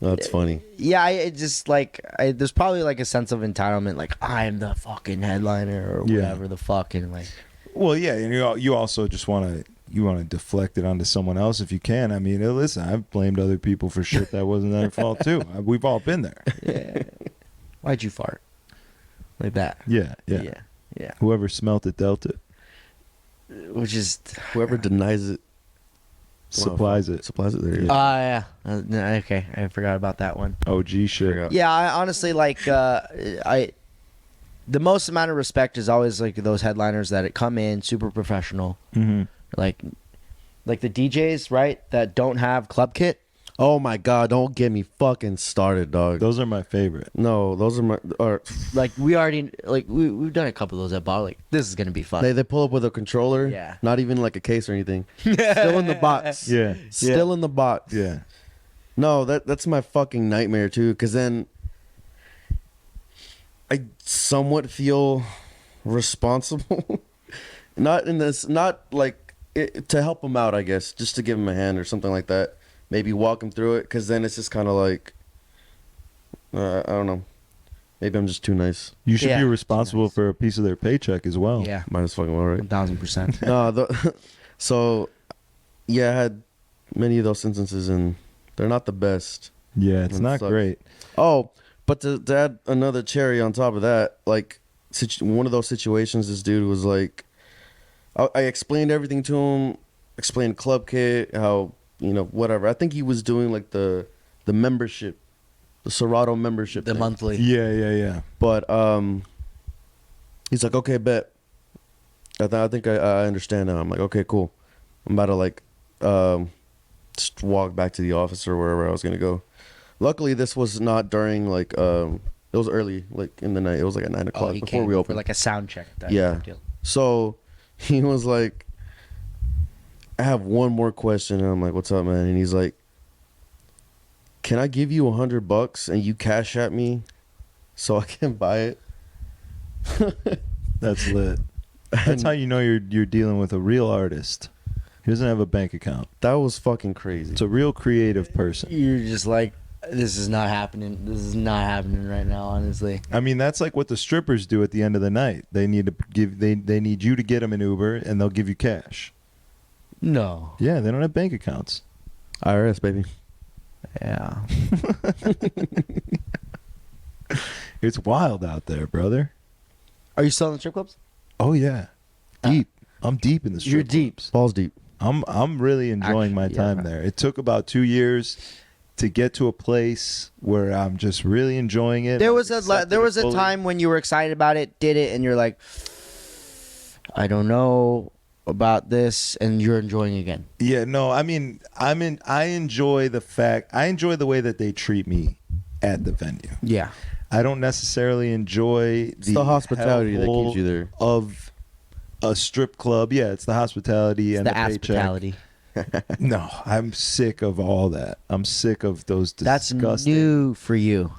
That's funny. Yeah, it just like there's probably like a sense of entitlement, like I'm the fucking headliner or Yeah. whatever the fuck, and like Well, yeah, and you also just want to deflect it onto someone else if you can. I mean, listen, I've blamed other people for shit that wasn't their fault too. We've all been there. yeah. Why'd you fart? Like that. Yeah. Yeah. Whoever smelt it dealt it. Which is Whoever denies it Supplies it. supplies it. There you go. yeah. Okay, I forgot about that one. OG shit. Yeah, I honestly like the most amount of respect is always like those headliners that come in super professional, Mm-hmm. like the DJs, right? That don't have club kit. Oh my god! Don't get me fucking started, dog. Those are my favorite. No, those are my. Like we already we've done a couple of those at bar. Like this is gonna be fun. They pull up with a controller. Yeah. Not even like a case or anything. Still in the box. Yeah. Still in the box. Yeah. No, that's my fucking nightmare too. Cause then I somewhat feel responsible. Not like to help them out, I guess, just to give them a hand or something like that. Maybe walk them through it. Cause then it's just kind of like, I don't know. Maybe I'm just too nice. You should Yeah. be responsible for a piece of their paycheck as well. Yeah, Might as fucking well, right? 1000%. No, so yeah, I had many of those instances, and they're not the best. Yeah, it's It not sucks. great. Oh, but to add another cherry on top of that, like one of those situations, this dude was like, I explained everything to him, explained club kit, how, whatever. I think he was doing like the membership, the Serato membership, The thing. monthly. Yeah. But he's like, okay, bet. I think I understand now. I'm like, okay, cool. I'm about to like just walk back to the office or wherever I was gonna go. Luckily, this was not during like it was early, like in the night. It was like at 9 o'clock he before came we for opened. like a sound check. That Yeah. type of deal. So he was like, I have one more question. And I'm like, what's up, man? And he's like, can I give you $100 and you cash at me so I can buy it? That's lit. That's how you know you're dealing with a real artist. He doesn't have a bank account. That was fucking crazy. It's a real creative person. You're just like, this is not happening. This is not happening right now, honestly. I mean, that's like what the strippers do at the end of the night. They need to give they need you to get them an Uber, and they'll give you cash. No. Yeah, they don't have bank accounts. IRS, baby. Yeah. It's wild out there, brother. Are you still in the strip clubs? Oh yeah, deep. I'm deep in the strip You're deep. clubs. Balls deep. I'm really enjoying my Actually, time yeah. there. It took about 2 years to get to a place where I'm just really enjoying it. There was Accepted there was it a fully. time when you were excited about it, did it, and you're like, I don't know about this, and you're enjoying it again. Yeah, no, I mean, I enjoy the way that they treat me at the venue. Yeah. I don't necessarily enjoy the hospitality that hellhole keeps you there. of a strip club. Yeah, it's the hospitality and The the paycheck. hospitality. No, I'm sick of all that. I'm sick of those That's disgusting. new for you.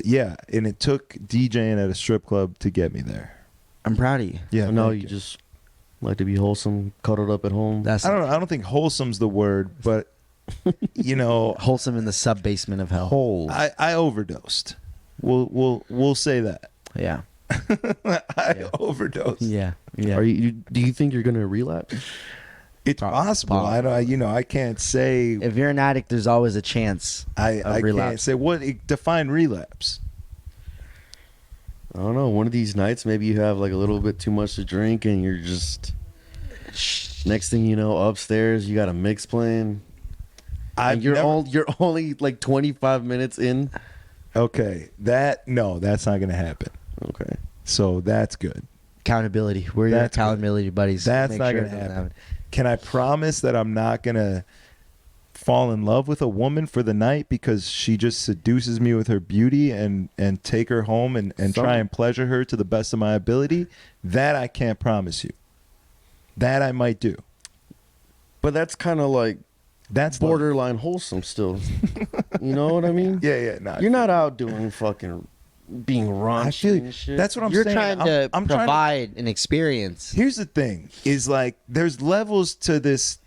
Yeah, and it took DJing at a strip club to get me there. I'm proud of you. Yeah, So now thank you just like to be wholesome, cuddled up at home. That's I don't think wholesome's the word, but you know, wholesome in the sub basement of hell. Whole. I overdosed. We'll say that. Yeah. I overdosed. Yeah. Yeah. Do you think you're gonna relapse? It's possible. I don't. I can't say. If you're an addict, there's always a chance. I can't relapse. say what define relapse. I don't know. One of these nights, maybe you have like a little bit too much to drink, and you're just. Next thing you know, upstairs you got a mix playing. And you're only like 25 minutes in. Okay, that's not gonna happen. Okay. So that's good. Accountability. We're your That's good. accountability buddies. That's Make not sure gonna it doesn't happen. Can I promise that I'm not gonna fall in love with a woman for the night because she just seduces me with her beauty and take her home and try and pleasure her to the best of my ability? That I can't promise you. That I might do. But that's kind of like That's borderline wholesome still. You know what I mean? Yeah. No, You're not out doing fucking being raunchy I feel and shit. that's what I'm You're saying. trying to I'm trying to provide an experience. Here's the thing: is like there's levels to this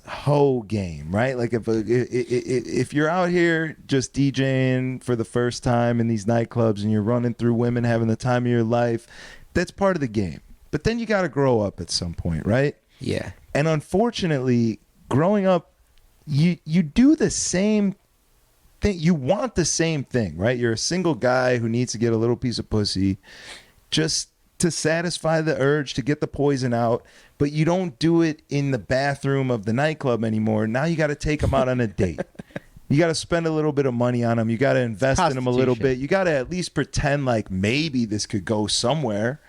whole game, right? Like if you're out here just DJing for the first time in these nightclubs and you're running through women having the time of your life, that's part of the game. But then you got to grow up at some point, right? Yeah. And unfortunately, growing up, you do the same thing. You want the same thing, right? You're a single guy who needs to get a little piece of pussy just to satisfy the urge to get the poison out, but you don't do it in the bathroom of the nightclub anymore. Now you got to take them out on a date. You got to spend a little bit of money on them. You got to invest in them a little bit. You got to at least pretend like maybe this could go somewhere.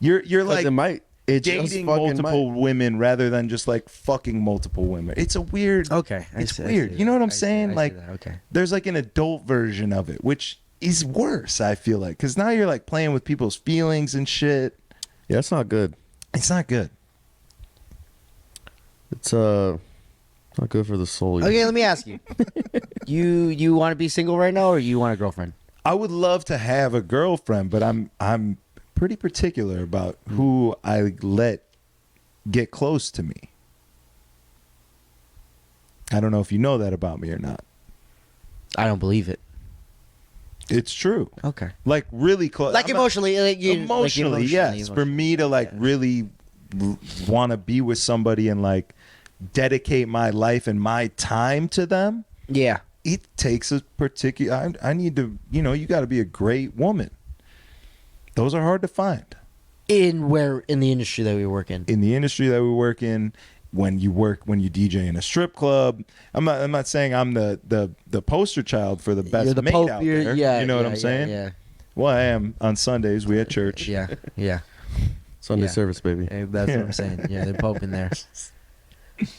You're like it might. It just dating fucking multiple might. women rather than just like fucking multiple women. It's a weird. Okay. It's weird. You know what I'm saying? Like, okay. there's like an adult version of it, which is worse. I feel like because now you're like playing with people's feelings and shit. Yeah, it's not good. It's not good. It's not good for the soul. Okay, let me ask you. you want to be single right now, or you want a girlfriend? I would love to have a girlfriend, but I'm pretty particular about who I let get close to me. I don't know if you know that about me or not. I don't believe it. It's true. Okay. Like really close. Like emotionally, Emotionally, yes. For me to like really want to be with somebody and like dedicate my life and my time to them, Yeah. it takes a particular. I need to. You got to be a great woman. Those are hard to find In the industry that we work in. in the industry that we work in. When you DJ in a strip club, I'm not saying I'm the poster child for the best You're the mate Pope. out You're, there. yeah, You know what yeah, I'm yeah, saying? Yeah. Well, I am on Sundays. We at church. Yeah. Yeah. Sunday Yeah. service, baby. Hey, that's what I'm saying. Yeah, the Pope in there.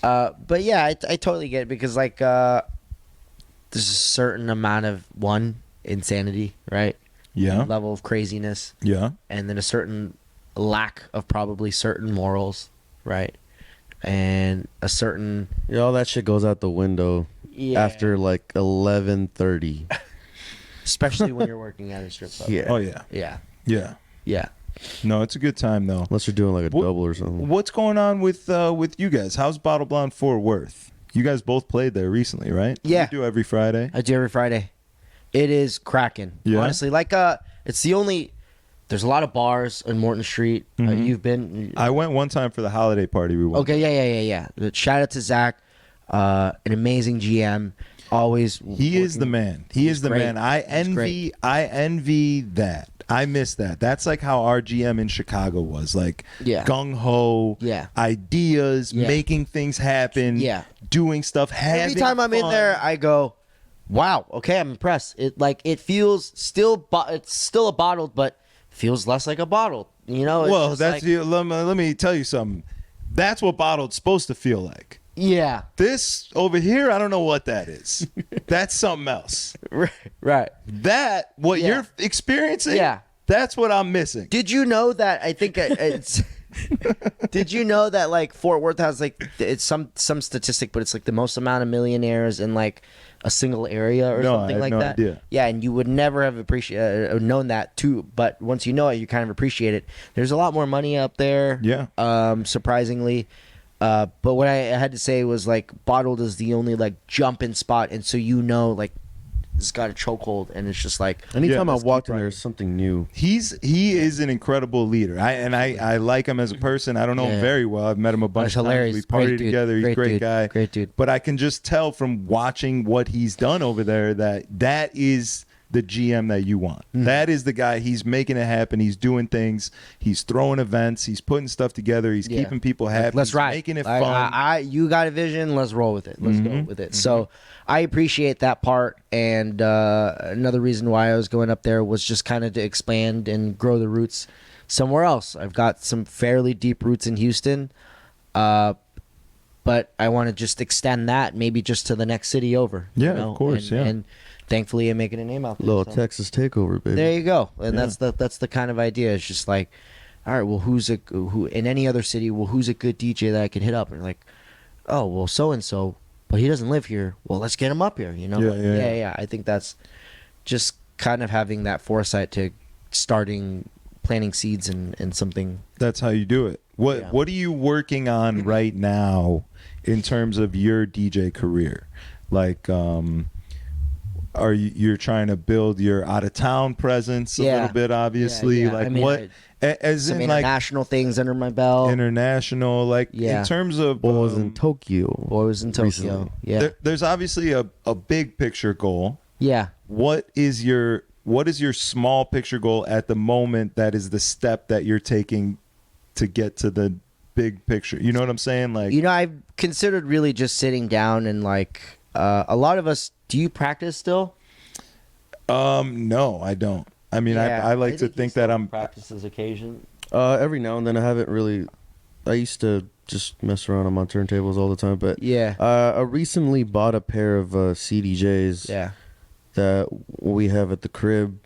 But yeah, I totally get it because like there's a certain amount of insanity, right? Yeah. Level of craziness, Yeah. and then a certain lack of probably certain morals, right? And a certain Yeah, all that shit goes out the window after like 11:30. especially when you're working at a strip club. Yeah. Oh yeah. Yeah. Yeah. Yeah. No, it's a good time though. Unless you're doing like a What- double or something. What's going on with you guys? How's Bottle Blonde Fort Worth? You guys both played there recently, right? Yeah. You do every Friday. I do every Friday. It is cracking. Yeah? Honestly, like it's the only. There's a lot of bars on Morton Street. You've been. I went one time for the holiday party we went. Okay, yeah. Shout out to Zach, an amazing GM. Always. He is the man. He is the great. man. I envy that. I miss that. That's like how our GM in Chicago was. Like gung ho, ideas, Yeah. making things happen, doing stuff, having Every time I'm in fun. there, I go, "Wow, okay, I'm impressed." It feels still, it's still a bottled, but feels less like a bottled. You know. It's Well, just that's like, let me tell you something. That's what bottled's supposed to feel like. yeah, This over here, I don't know what that is. That's something else. right. That what Yeah. you're experiencing. Yeah. That's what I'm missing. Did you know that? I think it's. Did you know that like Fort Worth has like it's some statistic, but it's like the most amount of millionaires in like a single area or No, I something had like no that. idea. Yeah, and you would never have known that too. But once you know it, you kind of appreciate it. There's a lot more money up there. Yeah. Surprisingly. But what I had to say was like bottled is the only like jumping spot, and so like it's got a chokehold, and it's just like Anytime I let's walked keep in, riding. there's something new. He is an incredible leader. I like him as a person. I don't know him Yeah. very well. I've met him a bunch He's of times. hilarious. We Great partied dude. together. He's a Great great dude. guy. Great dude. But I can just tell from watching what he's done over there that is the GM that you want. That is the guy. He's making it happen. He's doing things. He's throwing events. He's putting stuff together. He's Yeah. keeping people happy. Let's He's ride. making it Like, fun. you got a vision. Let's roll with it. Let's go with it. So I appreciate that part. And another reason why I was going up there was just kind of to expand and grow the roots somewhere else. I've got some fairly deep roots in Houston, but I want to just extend that maybe just to the next city over. Yeah, of course, And, yeah. and thankfully, I'm making a name out there. Little so. Texas takeover, baby. There you go, and Yeah. that's the kind of idea. It's just like, all right, well, who in any other city? Well, who's a good DJ that I could hit up? And like, oh, well, so and so, but he doesn't live here. Well, let's get him up here. You know? Yeah. I think that's just kind of having that foresight to planting seeds in something. That's how you do it. What are you working on right now in terms of your DJ career? Like, are you're trying to build your out of town presence a Yeah. little bit? Obviously, Yeah. like I mean, what? As Some in like international things under my belt. international, like Yeah. in terms of Boy was in Tokyo. Boy was in Tokyo. recently. Yeah, there's obviously a big picture goal. yeah. What is your small picture goal at the moment that is the step that you're taking to get to the big picture? You know what I'm saying? Like, You know, I've considered really just sitting down and like a lot of us. Do you practice still? no, I don't. I mean, I like to think that I'm practices occasion. Every now and then, I haven't really. I used to just mess around on my turntables all the time, but Yeah, I recently bought a pair of CDJs yeah, that we have at the crib,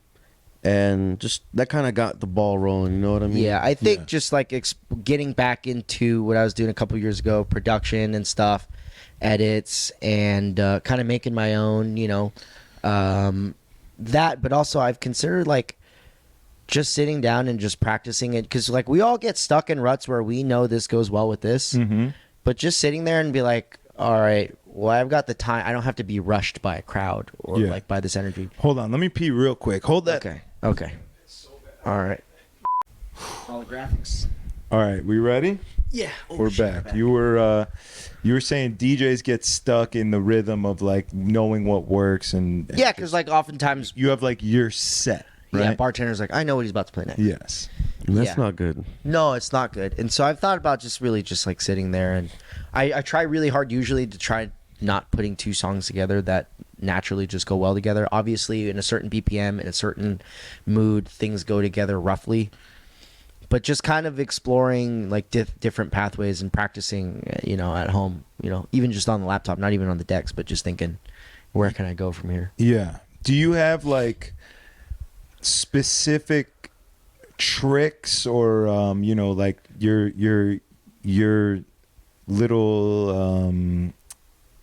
and just that kind of got the ball rolling. You know what I mean? yeah. I think Yeah. just like getting back into what I was doing a couple years ago, production and stuff, edits, and kind of making my own. You know, that. But also, I've considered like just sitting down and just practicing it because like we all get stuck in ruts where we know this goes well with this. Mhm. But just sitting there and be like, all right, well, I've got the time. I don't have to be rushed by a crowd or Yeah. like by this energy. Hold on, let me pee real quick. Hold that. Okay. All right. Holographics. All right, we ready? Yeah. We're back. You were saying DJs get stuck in the rhythm of like knowing what works and Yeah, because like oftentimes, you have like your set, right? yeah, bartender's like, I know what he's about to play next. Yes. And that's Yeah. not good. No, it's not good. And so I've thought about just really just like sitting there, and I try really hard usually to try not putting two songs together that naturally just go well together. Obviously, in a certain BPM, in a certain mood, things go together roughly. But just kind of exploring like different pathways and practicing, you know, at home, you know, even just on the laptop, not even on the decks, but just thinking, where can I go from here? Yeah. Do you have like specific tricks or you know, like your little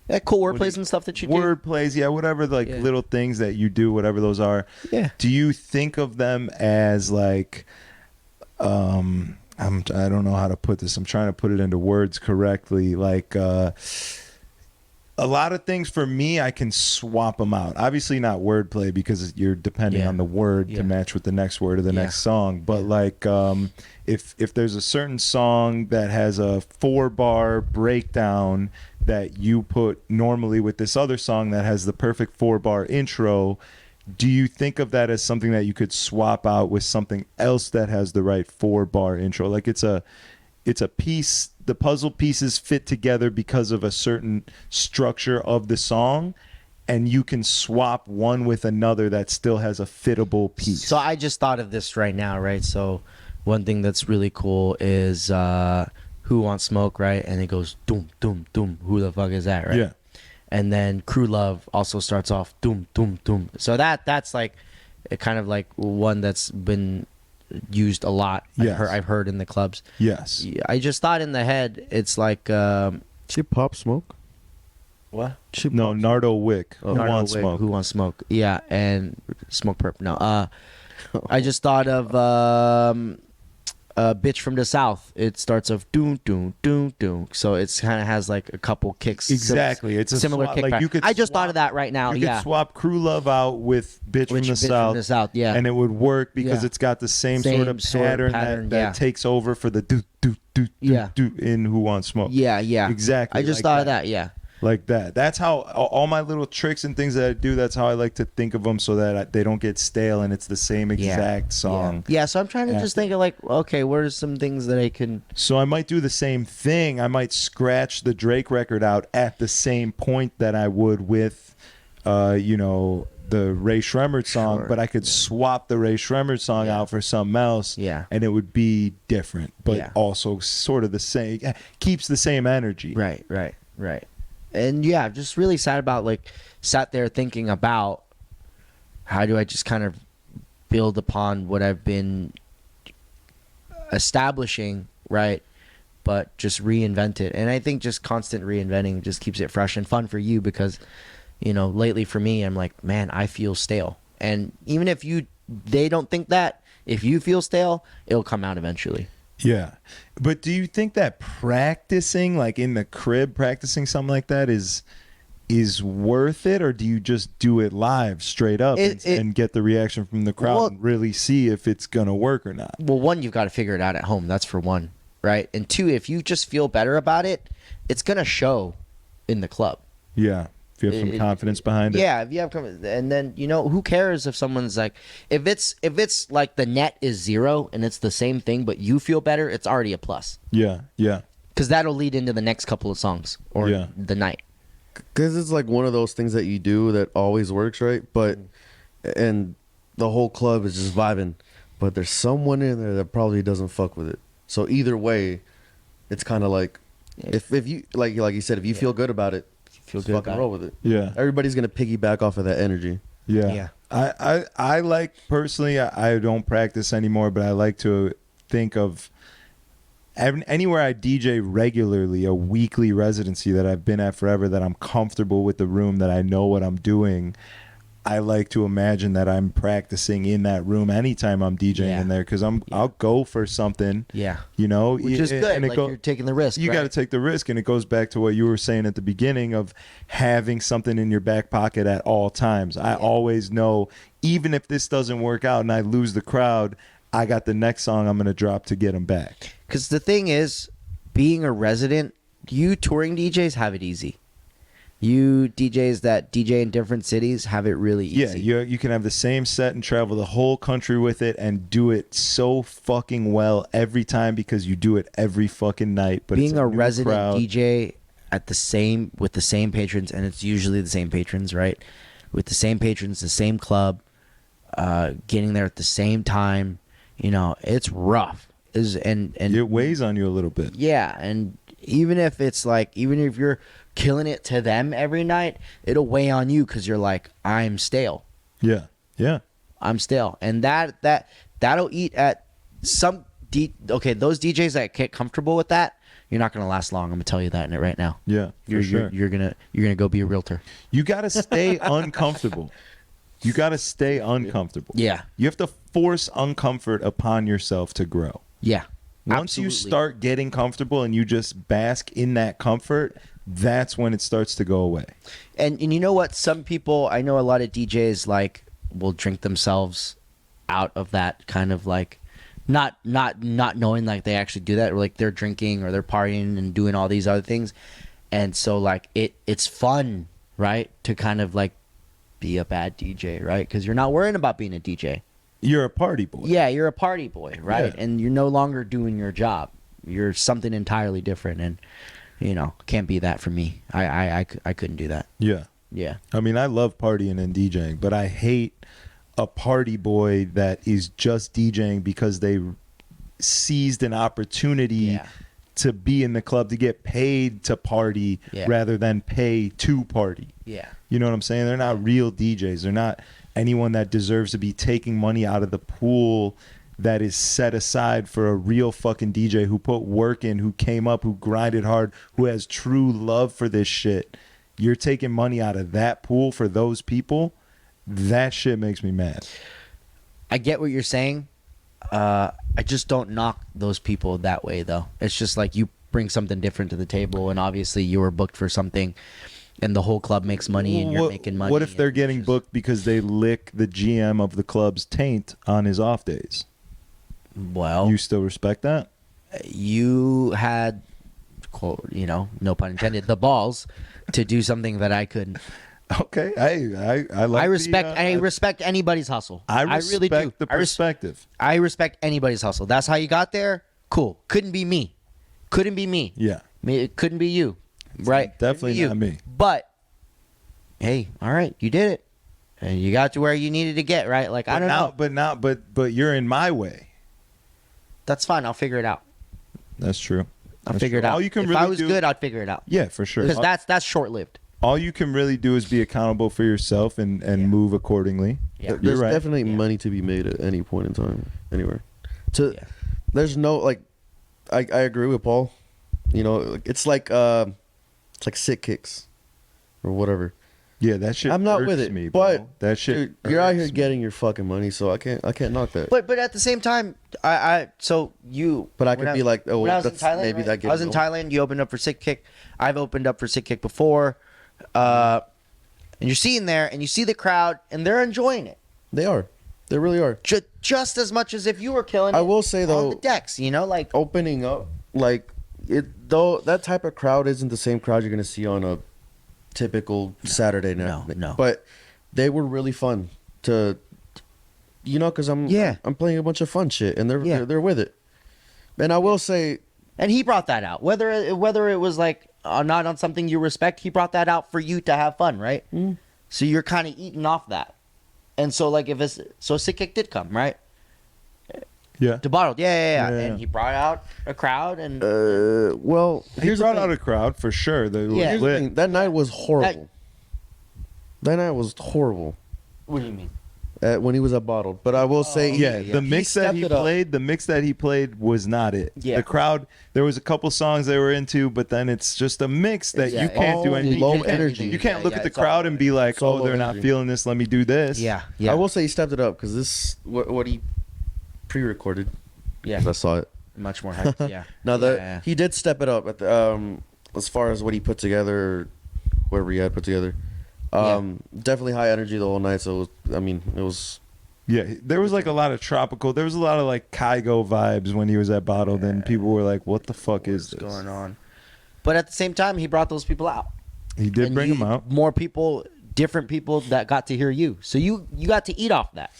Yeah, cool What do wordplays and stuff that you do. word plays, yeah, whatever, like Yeah. little things that you do, whatever those are. Yeah. Do you think of them as like I don't know how to put this. I'm trying to put it into words correctly. Like a lot of things for me, I can swap them out. Obviously not wordplay because you're depending on the word to match with the next word of the next song. But like if there's a certain song that has a 4-bar breakdown that you put normally with this other song that has the perfect 4-bar intro, do you think of that as something that you could swap out with something else that has the right 4-bar intro? Like it's a piece, the puzzle pieces fit together because of a certain structure of the song, and you can swap one with another that still has a fittable piece. So I just thought of this right now, right? So one thing that's really cool is Who Wants Smoke, right? And it goes doom, doom, doom. Who the fuck is that, right? Yeah. And then Crew Love also starts off doom, doom, doom. So that's like kind of like one that's been used a lot. Yes. I've heard in the clubs. Yes. I just thought in the head, it's like She Pop Smoke? what? No, Nardo Wick. Who Nardo Wants Wick, Smoke? Who Wants Smoke? Yeah, and Smoke Perp. No, I just thought of Bitch from the South. It starts off doom, doom, doom, doom. So it's kind of has like a couple kicks. Exactly. It's a similar swap. kick. Like you could I just swap- thought of that right now. You Yeah. could swap Crew Love out with Bitch from the South. Yeah. And it would work because Yeah. it's got the same Same sort of sort of pattern, pattern, that yeah. takes over for the do do do Yeah. do in Who Wants Smoke. Yeah, yeah. Exactly. I just like thought of that. Yeah. Like that. That's how all my little tricks and things that I do, that's how I like to think of them so that they don't get stale and it's the same exact song. Yeah. So I'm trying to just think of like, okay, what are some things that I can. So I might do the same thing. I might scratch the Drake record out at the same point that I would with, the Ray Shremmerd song, Sure. but I could swap the Ray Shremmerd song out for something else, and it would be different, but also sort of the same. Keeps the same energy. Right. And yeah, just really sad about sat there thinking about how do I just kind of build upon what I've been establishing, right? But just reinvent it. And I think just constant reinventing just keeps it fresh and fun for you because, lately for me, I'm like, man, I feel stale. And even if they don't think that, if you feel stale, it'll come out eventually. Yeah. But do you think that practicing, like in the crib, practicing something like that is worth it, or do you just do it live straight up and get the reaction from the crowd and really see if it's going to work or not? Well, one, you've got to figure it out at home. That's for one, right? And two, if you just feel better about it, it's going to show in the club. Yeah. If you have some confidence behind it. Yeah, if you have confidence. And then, who cares if someone's like, if it's like the net is 0 and it's the same thing, but you feel better, it's already a plus. Yeah. Because that'll lead into the next couple of songs or the night. Because it's like one of those things that you do that always works, right? But, and the whole club is just vibing, but there's someone in there that probably doesn't fuck with it. So either way, it's kind of like, if you, like you said, if you feel good about it, Feel just good fucking about roll with it. Yeah. Everybody's going to piggyback off of that energy. Yeah. I like, personally, I don't practice anymore, but I like to think of anywhere I DJ regularly, a weekly residency that I've been at forever, that I'm comfortable with the room, that I know what I'm doing. I like to imagine that I'm practicing in that room anytime I'm DJing in there, because I'll go for something. Yeah. Which is good. And you're taking the risk. You got to take the risk, and it goes back to what you were saying at the beginning of having something in your back pocket at all times. I always know, even if this doesn't work out and I lose the crowd, I got the next song I'm going to drop to get them back. Because the thing is, being a resident, you touring DJs have it easy. You DJs that DJ in different cities have it really easy. Yeah, you can have the same set and travel the whole country with it and do it so fucking well every time because you do it every fucking night. But being it's a new resident crowd. DJ with the same patrons, and it's usually the same patrons, right? With the same patrons, the same club, getting there at the same time, it's rough. And it weighs on you a little bit. Yeah, and even if if you're killing it to them every night, it'll weigh on you because you're like, I'm stale. Yeah. I'm stale, and that'll eat at some. Those DJs that get comfortable with that, you're not gonna last long. I'm gonna tell you that right now. Yeah, you're gonna go be a realtor. You gotta stay uncomfortable. You gotta stay uncomfortable. Yeah, you have to force uncomfort upon yourself to grow. Yeah. Once you absolutely. start getting comfortable and you just bask in that comfort, that's when it starts to go away. And you know what? Some people, I know a lot of DJs like will drink themselves out of that kind of like not knowing like they actually do that, or like they're drinking or they're partying and doing all these other things. And so like it's fun, right? To kind of like be a bad DJ, right? Cuz you're not worrying about being a DJ. You're a party boy. Yeah, you're a party boy, right? Yeah. And you're no longer doing your job. You're something entirely different, and you know, can't be that for me. I couldn't do that. Yeah. Yeah. I mean, I love partying and DJing, but I hate a party boy that is just DJing because they seized an opportunity Yeah. to be in the club, to get paid to party Yeah. rather than pay to party. Yeah. You know what I'm saying? They're not real DJs. They're not anyone that deserves to be taking money out of the pool that is set aside for a real fucking DJ who put work in, who came up, who grinded hard, who has true love for this shit. You're taking money out of that pool for those people. That shit makes me mad. I get what you're saying. I just don't knock those people that way, though. It's just like you bring something different to the table, and obviously you were booked for something, and the whole club makes money, and you're making money. What if they're and getting it's just- booked because they lick the GM of the club's taint on his off days? Well, You still respect that? you had, quote, you know, no pun intended, the balls to do something that I couldn't. Okay, I like. I respect anybody's hustle. I really do. respect the perspective. I respect anybody's hustle. That's how you got there. Cool. Couldn't be me. Couldn't be me. Yeah, It couldn't be you. Right? definitely Couldn't be not me. But hey, all right, you did it, and you got to where you needed to get. Right? Like I don't know. But you're in my way. That's fine. I'll figure it out. That's true. I'll That's figure it true. out. All you can if really I was do, good, I'd figure it out. yeah, for sure. Because that's short lived. All you can really do is be accountable for yourself and move accordingly. Yeah. You're There's right. definitely Yeah. money to be made at any point in time, anywhere. Yeah. There's no like, I agree with Paul. You know, it's like sick kicks, or whatever. Yeah, that shit. I'm not irks with it, me, bro. but that shit. Dude, you're out here irks me. getting your fucking money, so I can't knock that. But at the same time, so you. But I when could be like, oh, when I was in that's Thailand, maybe right? that. I was in Thailand. You opened up for Sick Kick. I've opened up for Sick Kick before, and you're seeing there, and you see the crowd, and they're enjoying it They are. They really are. just as much as if you were killing. I it will say, though, on the decks, you know, like opening up, like it though, that type of crowd isn't the same crowd you're gonna see on a typical Saturday night. no. But they were really fun to, you know, because I'm playing a bunch of fun shit, and they're with it. And I will say, and he brought that out. Whether it was like not on something you respect, he brought that out for you to have fun, right? Mm. So you're kind of eating off that. And so like if it's so Sick Kick did come, right? Yeah. To bottled, yeah. Yeah. And he brought out a crowd, and well, He here's brought the out thing. a crowd for sure. They Yeah. were Here's the lit. thing. That night was horrible. That night was horrible. what do you mean? When he was at bottled, but I will say, Yeah, the mix that stepped it up. the mix that he played was not it. Yeah. The crowd, there was a couple songs they were into, but then it's just a mix that Yeah, you can't do all anything. low You can't- energy. You can't Yeah, look yeah, at the it's all crowd low and be like, It's all "Oh, they're low not energy. feeling this. Let me do this." Yeah. I will say he stepped it up because this what he pre-recorded. Yeah. 'cause I saw it. Much more hype. Yeah. Now Yeah. he did step it up at the as far as what he put together, whoever he had put together. Definitely high energy the whole night. So it was. Yeah, there was like a lot of tropical. There was a lot of like Kygo vibes when he was at Bottled, and people were like, "What the fuck is this?" going on? But at the same time, he brought those people out. He did And bring them out. More people, different people that got to hear you. So you got to eat off that.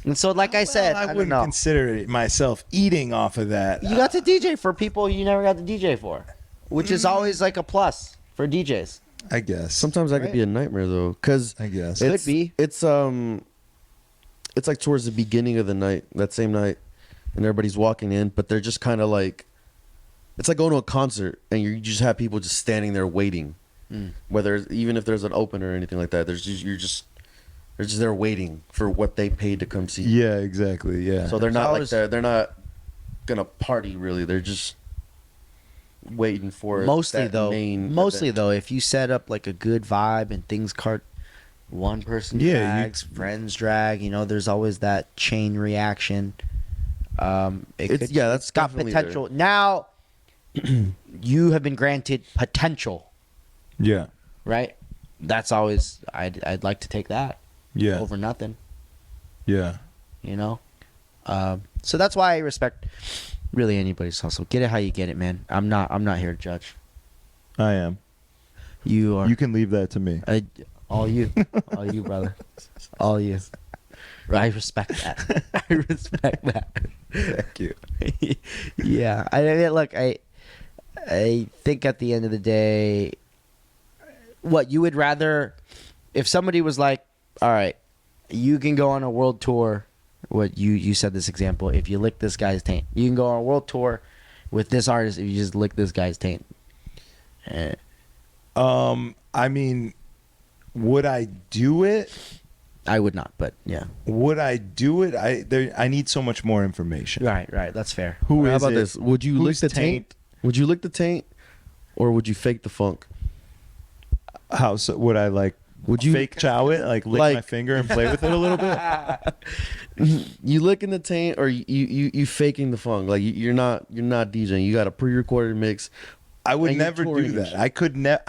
And so, like I said, Well, I I don't wouldn't know. consider it myself eating off of that. You got to DJ for people you never got to DJ for, which is always like a plus for DJs. I guess. Sometimes that could be a nightmare though, because I guess. Could be. It's like towards the beginning of the night, that same night, and everybody's walking in, but they're just kind of like, it's like going to a concert and you just have people just standing there waiting, whether even if there's an opener or anything like that, they're just there waiting for what they paid to come see. Yeah, exactly. Yeah. So they're not always- they're not gonna party really. They're just waiting for Mostly that though, main mostly event. though, if you set up like a good vibe and things cart, one person Yeah, drags, friends drag. You know, there's always that chain reaction. That's got definitely potential. Now, you have been granted potential, Yeah. right? That's always I'd like to take that Yeah. over nothing. Yeah. You know, so that's why I respect really anybody's hustle. Get it how you get it, man. I'm not here to judge. I am. You are. You can leave that to me. All you, brother, all you. I respect that. I respect that. Thank you. Yeah, I mean, look, I think at the end of the day, what you would rather, if somebody was like, all right, you can go on a world tour. What you said this example, if you lick this guy's taint, you can go on a world tour with this artist if you just lick this guy's taint. I mean, would I do it? I would not, but yeah. Would I do it? I need so much more information. Right, that's fair. Who How is about it? this? Would you lick Whose the taint? Would you lick the taint, or would you fake the funk? How so? Would I like? Would you fake chow it? Like lick my finger and play with it a little bit? You licking the taint, or you faking the funk? Like you're not DJing. You got a pre-recorded mix. I would And you're never do touring that. and I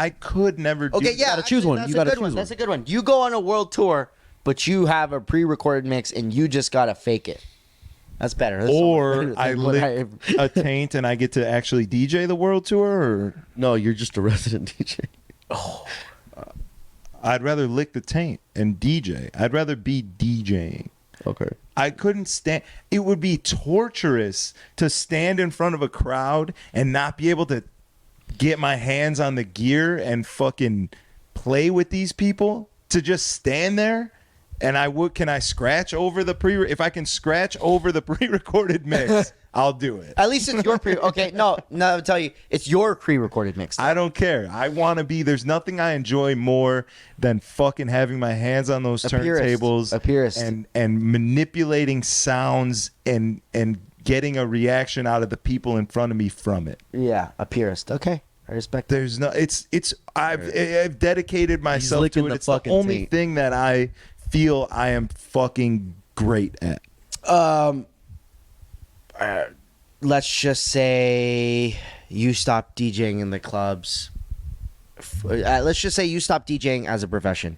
could never do Okay, that. yeah, gotta choose actually, one. that's You a gotta good choose one. one. That's a good one. You go on a world tour, but you have a pre-recorded mix and you just gotta fake it. That's better. That's Or so- I than what lick a taint and I get to actually DJ the world tour, or No, you're just a resident DJ. I'd rather lick the taint and DJ. I'd rather be DJing. Okay. I couldn't stand. It would be torturous to stand in front of a crowd and not be able to get my hands on the gear and fucking play with these people. To just stand there, and can I scratch over the if I can scratch over the pre-recorded mix, I'll do it. At least it's your pre. Okay, no, I'll tell you, it's your pre-recorded mix. I don't care. I want to be. There's nothing I enjoy more than fucking having my hands on those turntables, A purist. and manipulating sounds and getting a reaction out of the people in front of me from it. Yeah, a purist. Okay, I respect that. There's no. I've dedicated myself licking to it. the It's the fucking only taint. thing that I feel I am fucking great at. Let's just say you stop DJing in the clubs. Let's just say you stop DJing as a profession,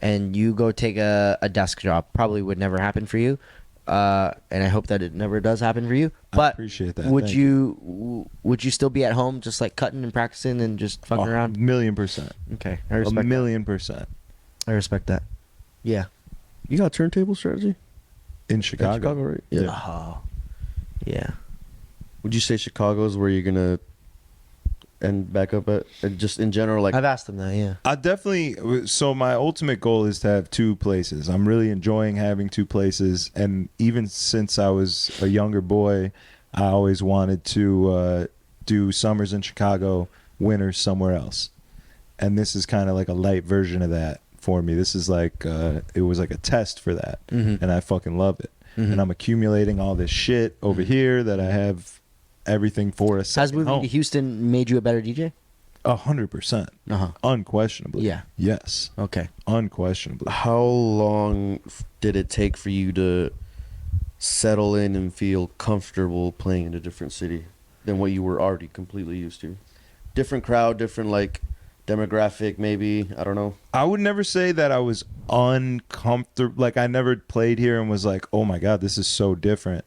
and you go take a desk job. Probably would never happen for you, and I hope that it never does happen for you. I But appreciate that. Would Thank you still be at home just like cutting and practicing and just fucking around? 1,000,000%. Okay, I respect. 1,000,000%. I respect that. Yeah. You got turntable strategy In in Chicago. Chicago, right? Yeah. Oh. Yeah. Would you say Chicago's where you're gonna end back up at? Just in general, like I've asked them that. Yeah. I definitely. So my ultimate goal is to have two places. I'm really enjoying having two places, and even since I was a younger boy, I always wanted to do summers in Chicago, winters somewhere else. And this is kind of like a light version of that for me. This is like it was like a test for that, Mhm. and I fucking love it. Mhm. And I'm accumulating all this shit over here that I have everything for a Has second moving home. to Houston made you a better DJ? 100%, Uh-huh. unquestionably. Yeah. Yes, Okay. unquestionably. how long did it take for you to settle in and feel comfortable playing in a different city than what you were already completely used to? Different crowd, different like demographic, maybe. I don't know. I would never say that I was uncomfortable. Like I never played here and was like, oh my God, this is so different.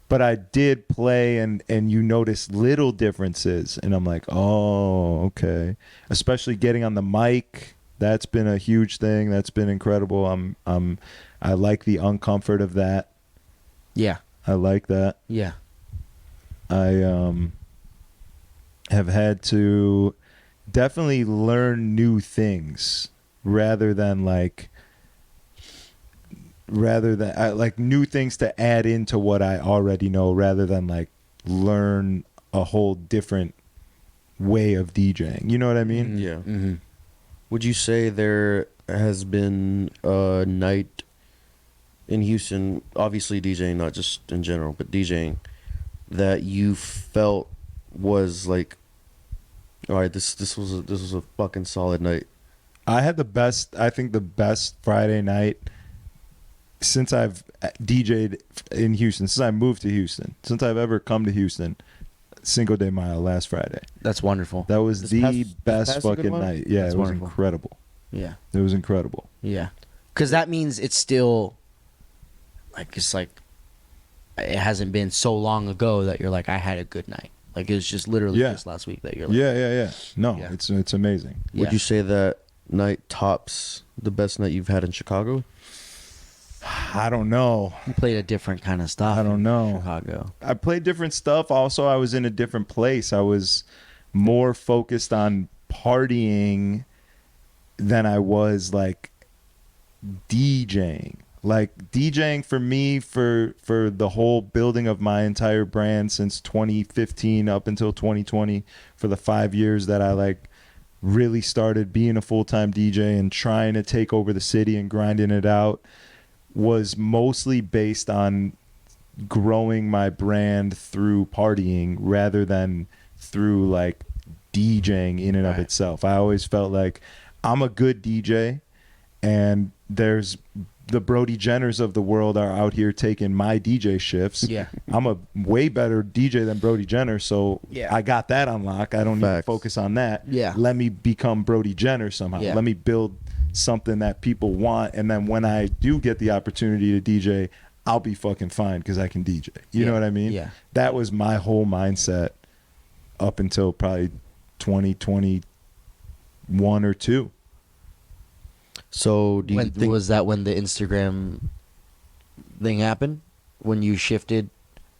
But I did play and you notice little differences. And I'm like, oh, okay. Especially getting on the mic. That's been a huge thing. That's been incredible. I like the uncomfort of that. Yeah. I like that. Yeah. I have had to definitely learn new things rather than like new things to add into what I already know rather than like learn a whole different way of DJing. You know what I mean? Yeah. Mm-hmm. Would you say there has been a night in Houston, obviously DJing, not just in general, but DJing, that you felt was like, all right, this was a fucking solid night? I had the best Friday night since I've DJ'd in Houston, since I moved to Houston, since I've ever come to Houston, Cinco de Mayo last Friday. That's wonderful. That was the best past Cinco de fucking Mayo? night. Yeah, That's it was wonderful. incredible. Yeah. It was incredible. Yeah. Because that means it's still, like, it's like, it hasn't been so long ago that you're like, I had a good night. Like, it was just literally Yeah. just last week that you're like, Yeah. No, Yeah. it's amazing. Yeah. Would you say that night tops the best night you've had in Chicago? I don't know. You played a different kind of stuff. I don't in know. Chicago. I played different stuff. Also, I was in a different place. I was more focused on partying than I was like DJing. Like DJing for me for the whole building of my entire brand since 2015 up until 2020, for the 5 years that I like really started being a full-time DJ and trying to take over the city and grinding it out, was mostly based on growing my brand through partying rather than through like DJing in and of Right. itself. I always felt like I'm a good DJ, and there's the Brody Jenners of the world are out here taking my DJ shifts. Yeah. I'm a way better DJ than Brody Jenner, so Yeah. I got that on lock. I don't need to Facts. focus on that. Yeah. Let me become Brody Jenner somehow. Yeah. Let me build something that people want, and then when I do get the opportunity to DJ, I'll be fucking fine because I can DJ. You know Yeah. what I mean? Yeah. That was my whole mindset up until probably 2021 or 2. So do you When, think was that when the Instagram thing happened? When you shifted?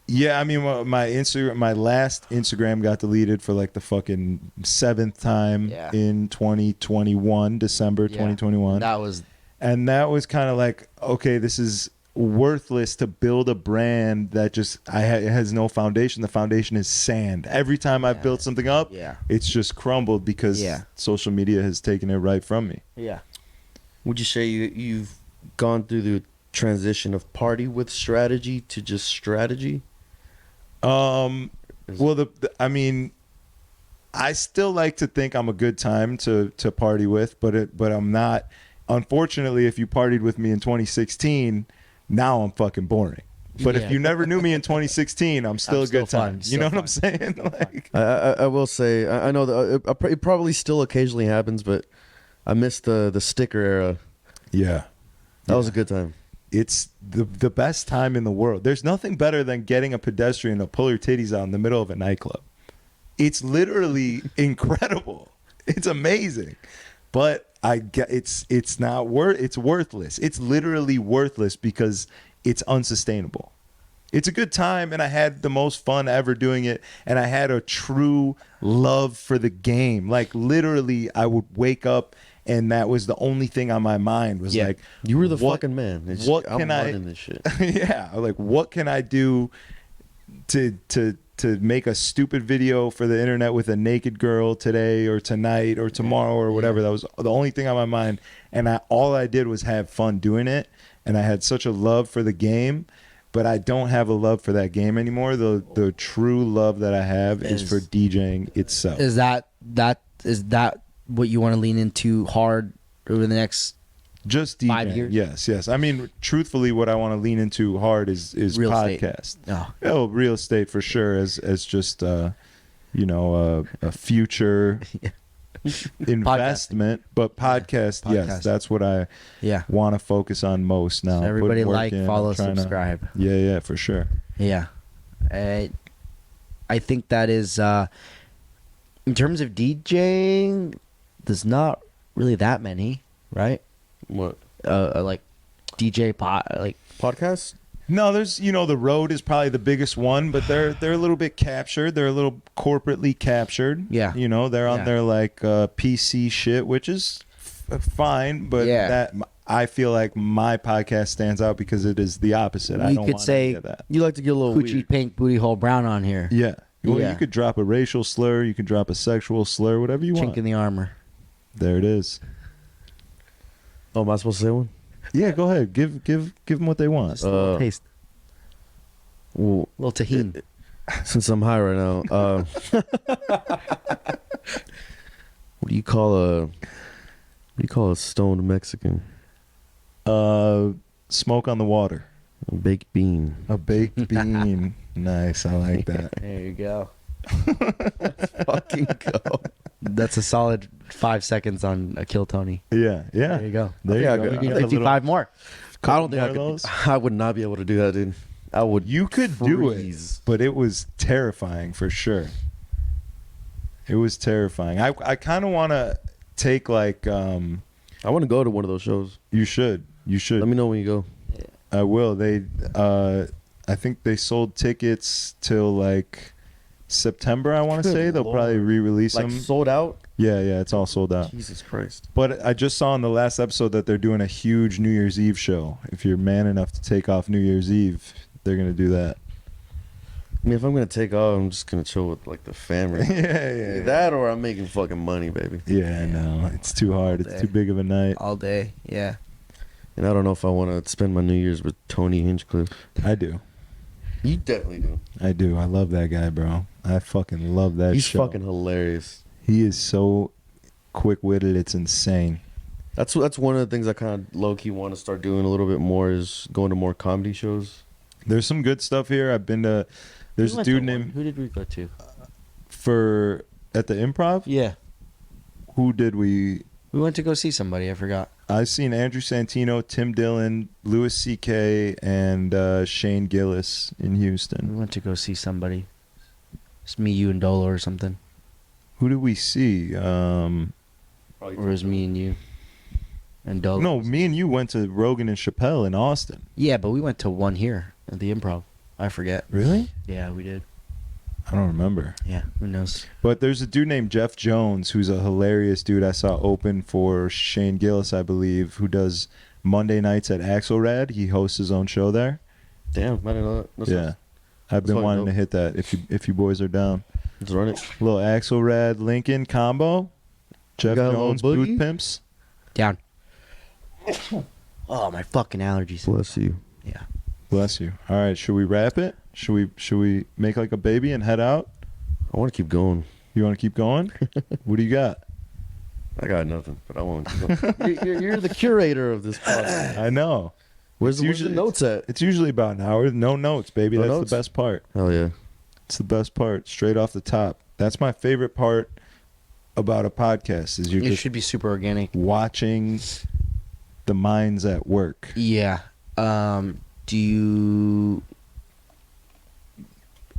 Yeah, I mean, my last Instagram got deleted for like the fucking 7th time Yeah. in 2021, December Yeah. 2021. That was And that was kind of like, okay, this is worthless to build a brand that just it has no foundation. The foundation is sand. Every time I've built something up, Yeah. it's just crumbled because Yeah. social media has taken it right from me. Yeah. would you say you've gone through the transition of party with strategy to just strategy? Well, I mean, I still like to think I'm a good time to party with, but I'm not. Unfortunately, if you partied with me in 2016, now I'm fucking boring. But Yeah. if you never knew me in 2016, I'm still I'm a still good time. fun, You know still what I'm saying? Like, I will say I know that it probably still occasionally happens, but I miss the sticker era. yeah, That was a good time. it's the best time in the world. There's nothing better than getting a pedestrian to pull her titties out in the middle of a nightclub. It's literally incredible. It's amazing. But I get it's worthless. It's literally worthless because it's unsustainable. It's a good time, and I had the most fun ever doing it, and I had a true love for the game. Like literally, I would wake up, and that was the only thing on my mind was Yeah. like, You were the what- fucking man. It's what just, can I'm I- running this shit. yeah, like what can I do to make a stupid video for the internet with a naked girl today or tonight or tomorrow or whatever. That was the only thing on my mind, and all I did was have fun doing it, and I had such a love for the game. But I don't have a love for that game anymore. The true love that I have is for DJing itself. Is that what you want to lean into hard over the next? Just DJing. 5 years? Yes. I mean, truthfully, what I want to lean into hard is Real estate. podcast. Oh, Oh, real estate for sure, as just a future investment. But podcast, yes, Podcast. that's what I yeah. want to focus on most now. So everybody Put work like, in, follow, I'm trying to- subscribe. Yeah, for sure. Yeah. I think that is in terms of DJing, there's not really that many, right? What Like DJ like podcast? No, there's the road is probably the biggest one, but they're a little bit captured. They're a little corporately captured. Yeah. They're on Yeah. their like PC shit, which is fine. But Yeah. that I feel like my podcast stands out because it is the opposite. I We don't could want say- any of that. You like to get a little Coochie weird. Pink Booty Hole Brown on here. Yeah. Well, Yeah. you could drop a racial slur. You can drop a sexual slur. Whatever you Chink want. in the armor. There it is. Oh, am I supposed to say one? Yeah, go ahead. Give them what they want. Just a little taste. Well, A little tahini. since I'm high right now, what do you call a stoned Mexican? Smoke on the water. Baked bean. A baked bean. Nice. I like that. There you go. Fucking go. That's a solid 5 seconds on a Kill Tony. Yeah. Yeah. There you go. There Yeah, you go. I You got can get a little- 55 more. I don't think more I of could. those? I would not be able to do that, dude. I would. You could do it, freeze. but it was terrifying for sure. It was terrifying. I kind of want to take like I want to go to one of those shows. you should. You should. Let me know when you go. I will. They I think they sold tickets till like September, I want to Good say. They'll Lord. probably re-release Like them. sold out. Yeah, it's all sold out. Jesus Christ. But I just saw in the last episode that they're doing a huge New Year's Eve show. If you're man enough to take off New Year's Eve, they're going to do that. I mean, if I'm gonna take off, I'm just gonna chill with like the family. yeah. That or I'm making fucking money, baby. Yeah, I know. It's too hard. It's too big of a night. All day. Yeah. And I don't know if I want to spend my New Year's with Tony Hinchcliffe. I do. You definitely do. I do. I love that guy, bro. I fucking love that He's show. fucking hilarious. He is so quick-witted. It's insane. That's one of the things I kind of low key want to start doing a little bit more is going to more comedy shows. There's some good stuff here. I've been to. There's a dude named Who did we go to? at the Improv. Yeah. Who did we? We went to go see somebody. I forgot. I've seen Andrew Santino, Tim Dillon, Louis C.K., and Shane Gillis in We Houston. went to go see somebody. It's me, you, and Dolo or something. Who did we see? Or it was me and you. And Dolo. No, me and you went to Rogan and Chappelle in Austin. Yeah, but we went to one here at the Improv. I forget. Really? Yeah, we did. I don't remember. Yeah, who knows? But there's a dude named Jeff Jones who's a hilarious dude I saw open for Shane Gillis, I believe, who does Monday nights at Axelrad. He hosts his own show there. Damn, I didn't know that. That's Yeah. I've been fucking wanting dope. to hit that if you boys are down. Let's run it. Little Axelrad Lincoln combo. Jeff got a little Jones, boogie? Booth Pimps. Down. Oh, my fucking allergies. Bless you. Yeah. Bless you. All right, should we wrap it? Should we make like a baby and head out? I want to keep going. You want to keep going? What do you got? I got nothing, but I want to keep going. You're the curator of this podcast. I know. Where's It's the notes at? It's usually about an hour. No notes, baby. No That's notes? the best part. Hell yeah. It's the best part. Straight off the top. That's my favorite part about a podcast is you're It just should be super organic. watching the minds at work. Yeah. Do you...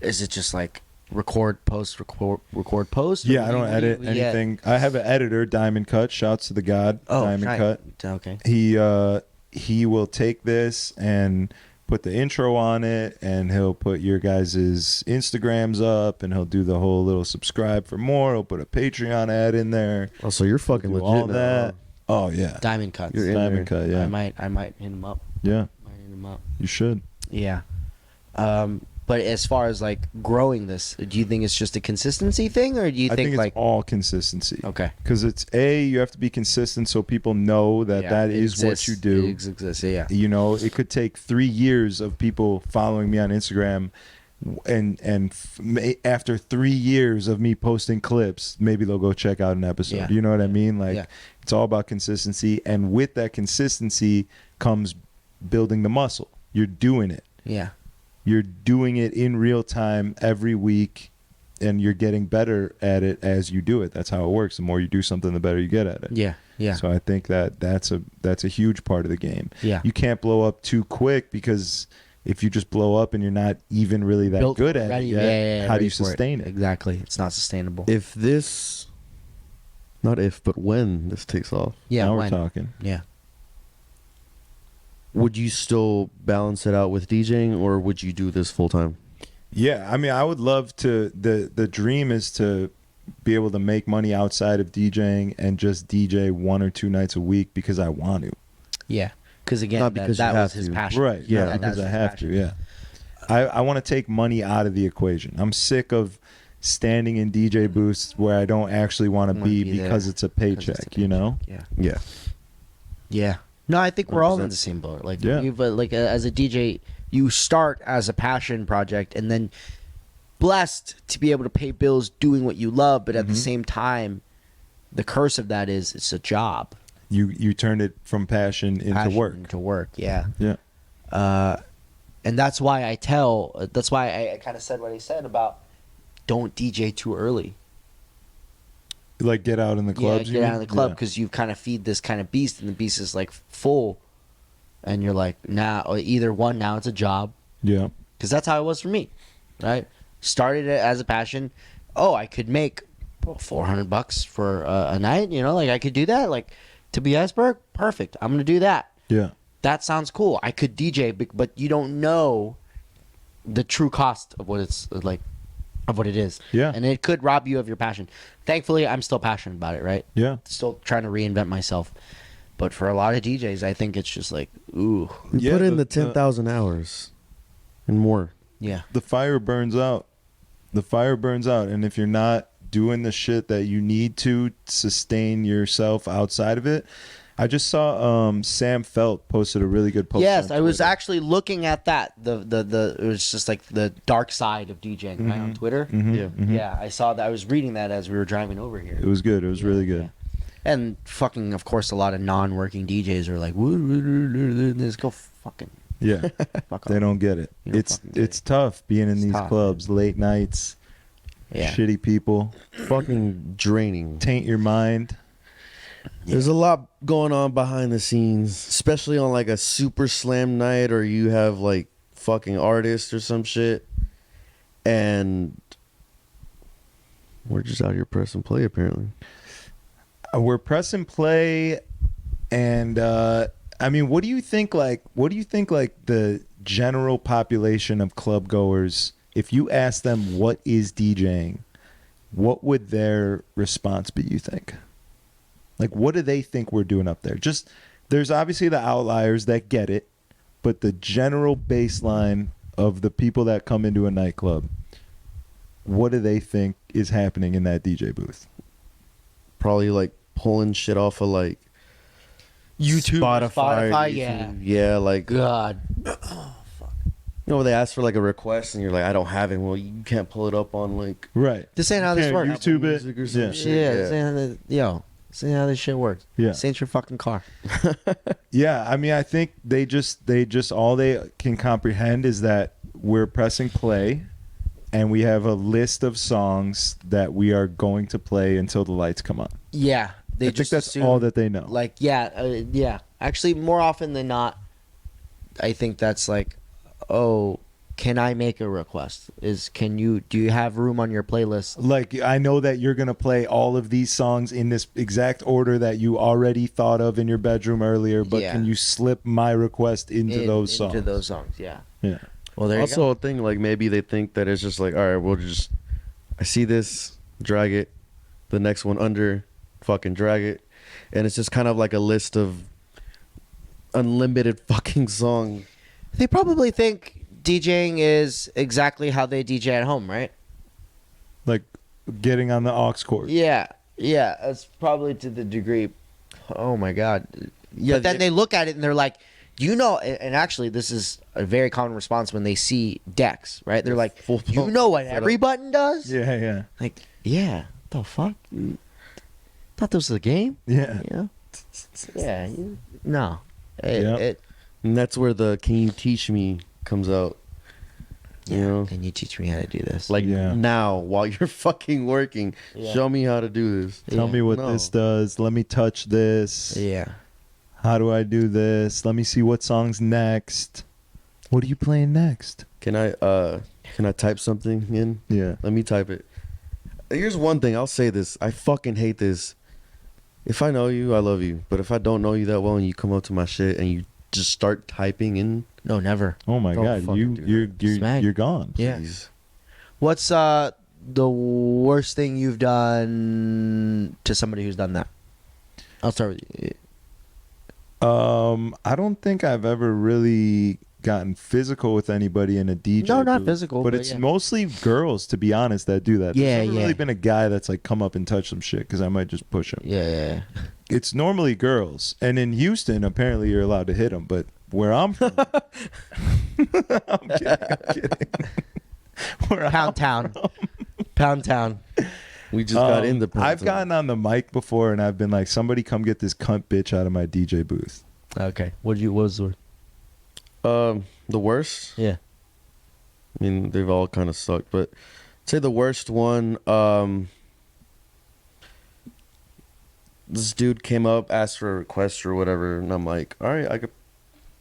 Is it just like record, post, record, post? or Yeah, I do don't you- edit yeah. anything. I have an editor, Diamond Cut. Shouts to the god, Oh, Diamond right. Cut. Okay. He will take this and put the intro on it, and he'll put your guys' Instagrams up, and he'll do the whole little subscribe for more. He'll put a Patreon ad in there. Oh, so you're fucking Do legit all now, that. huh? Oh yeah, Diamond cuts. You're in Diamond there. Cut. Yeah, I might hit him up. yeah, Might hit him up. you should. Yeah. But as far as like growing this, do you think it's just a consistency thing, or do you I think think like it's all consistency. okay, Because it's you have to be consistent so people know that yeah, that it is what exists. you do. It exists. Yeah. You know, it could take 3 years of people following me on Instagram, and after 3 years of me posting clips, maybe they'll go check out an episode. Yeah. You know what I mean? Like, Yeah. it's all about consistency, and with that consistency comes building the muscle. You're doing it. Yeah. You're doing it in real time every week, and you're getting better at it as you do it. That's how it works. The more you do something, the better you get at it. Yeah. Yeah. So I think that's a huge part of the game. Yeah. You can't blow up too quick, because if you just blow up and you're not even really that Built good for it, at ready- it yet, yeah, how do ready you for sustain it? Exactly. It's not sustainable. If this, not if, but when this takes off, yeah. Now we're when? talking. Yeah. would you still balance it out with DJing, or would you do this full time? Yeah, I mean, I would love to. The dream is to be able to make money outside of DJing and just DJ 1 or 2 nights a week because I want to. Yeah. Because again, Not that, because that you was have his to. passion. Right. Yeah, Yeah, that because was I his have passion. to. Yeah. I want to take money out of the equation. I'm sick of standing in DJ booths where I don't actually want to Wanna be be there because it's a 'Cause paycheck, it's a you know? Yeah. Yeah. Yeah. No, I think we're all in 100%. the same boat. Like, Yeah. as a DJ, you start as a passion project, and then blessed to be able to pay bills doing what you love, but at the same time, the curse of that is it's a job. you turned it from passion into work. Into work, yeah. Yeah. And that's why I kind of said what I said about don't DJ too early. Like get out in the clubs. Yeah, get out in the club because you kind of feed this kind of beast, and the beast is like full, and you're like, now it's a job. Yeah. Because that's how it was for me, right? Started it as a passion. Oh, I could make $400 for a night. Like I could do that. Like to be iceberg, perfect. I'm gonna do that. Yeah. That sounds cool. I could DJ, but you don't know the true cost of what it's like, of what it is. Yeah. And it could rob you of your passion. Thankfully, I'm still passionate about it, right? Yeah. Still trying to reinvent myself. But for a lot of DJs, I think it's just like, ooh. You put in the 10,000 hours and more. Yeah. The fire burns out. The fire burns out. And if you're not doing the shit that you need to sustain yourself outside of it, I just saw Sam Felt posted a really good post. Yes, on I was Twitter. actually looking at that. It was just like the dark side of DJing, right, on Twitter. Yeah. Yeah, I saw that. I was reading that as we were driving over here. It was good. It was really good. Yeah. And fucking, of course, a lot of non-working DJs are like, let's go fucking Yeah. fuck They off. don't get it. You don't It's fucking get it's tough being in It's these tough, clubs, late nights, Yeah. shitty people, Fucking draining. taint your mind. There's a lot going on behind the scenes, especially on like a super slam night, or you have like fucking artists or some shit, and we're just out here pressing play apparently. We're pressing play, and I mean, what do you think? Like the general population of club goers, if you ask them what is DJing, what would their response be? You think? Like, what do they think we're doing up there? Just there's obviously the outliers that get it, but the general baseline of the people that come into a nightclub, what do they think is happening in that DJ booth? Probably like pulling shit off of like YouTube, Spotify, YouTube. Yeah, like God. they ask for like a request and you're like, I don't have it. Well, you can't pull it up on like Right. This ain't how this Yeah, works. YouTube it. Music or some Yeah. shit. Yeah, this ain't how this shit works. Yeah. This ain't your fucking car. Yeah, I mean, I think they just all they can comprehend is that we're pressing play, and we have a list of songs that we are going to play until the lights come on. Yeah, they I just think that's assume, all that they know. Like, yeah. Actually, more often than not, I think that's like, oh, can I make a request? Do you have room on your playlist? Like, I know that you're gonna play all of these songs in this exact order that you already thought of in your bedroom earlier, but Yeah. can you slip my request into those songs? Into those songs, yeah. Yeah. Well, there you Also, go. a thing like maybe they think that it's just like, all right, I see this, drag it, the next one under, fucking drag it, and it's just kind of like a list of unlimited fucking songs. They probably think DJing is exactly how they DJ at home, right? Like getting on the aux cord. Yeah, that's probably to the degree. Oh my God! Yeah, But then they look at it and they're like, and actually, this is a very common response when they see decks, right? They're like, Full-blown you know what setup. every button does? Yeah, yeah, Like, yeah, the fuck? Thought this was a game? yeah. Yeah, no. Yeah. And that's where the "Can you teach me" comes out. You know, Can you teach me how to do this? like Yeah. now while you're fucking working, Yeah. show me how to do this. Tell Yeah. me what No. this does. Let me touch this. Yeah. How do I do this? Let me see what song's next. What are you playing next? Can I type something in? Yeah. Let me type it. Here's one thing. I'll say this. I fucking hate this. If I know you, I love you. But if I don't know you that well and you come up to my shit and you just start typing in, No, never. Oh my Don't God, fucking do you're Smack. you're gone. Yeah. please. What's the worst thing you've done to somebody who's done that? I'll start with you. I don't think I've ever really gotten physical with anybody in a DJ. No, not booth, physical, but but it's yeah. mostly girls, to be honest, that do that. Yeah, There's never yeah. really been a guy that's like come up and touch some shit because I might just push him. Yeah. It's normally girls, and in Houston, apparently you're allowed to hit them. But where I'm from, I'm kidding. Where Pound Town. Pound Town. We just got independent. I've gotten on the mic before and I've been like, somebody come get this cunt bitch out of my DJ booth. Okay. What was the word? The worst. Yeah. I mean, they've all kind of sucked, but I'd say the worst one. This dude came up, asked for a request or whatever, and I'm like, all right, I could.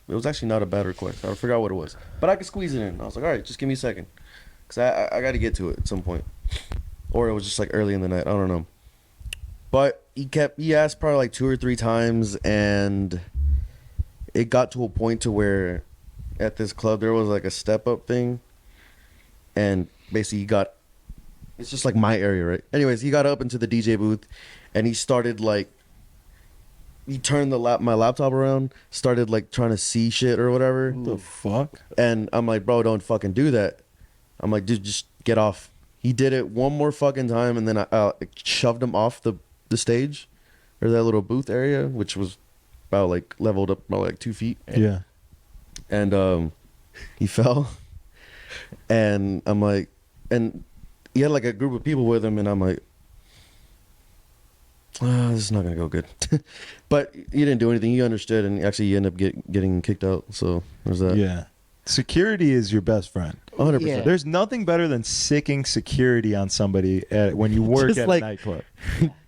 It was actually not a bad request. I forgot what it was, but I could squeeze it in. I was like, all right, just give me a second, cause I got to get to it at some point, or it was just like early in the night. I don't know. But he asked probably like 2 or 3 times, and it got to a point to where at this club there was like a step up thing, and basically it's just like my area, right? Anyways, he got up into the DJ booth, and he started like, he turned my laptop around, started like trying to see shit or whatever. What the fuck? And I'm like, bro, don't fucking do that. I'm like, dude, just get off. He did it one more fucking time, and then I shoved him off the stage, or that little booth area, which was about like leveled up about like 2 feet. Yeah. And he fell, and I'm like, and he had like a group of people with him, and I'm like, this is not gonna go good. But he didn't do anything. He understood, and actually he ended up getting kicked out. So there's that. Yeah. Security is your best friend. 100%. Yeah. There's nothing better than sicking security on somebody when you work Just at like- a nightclub.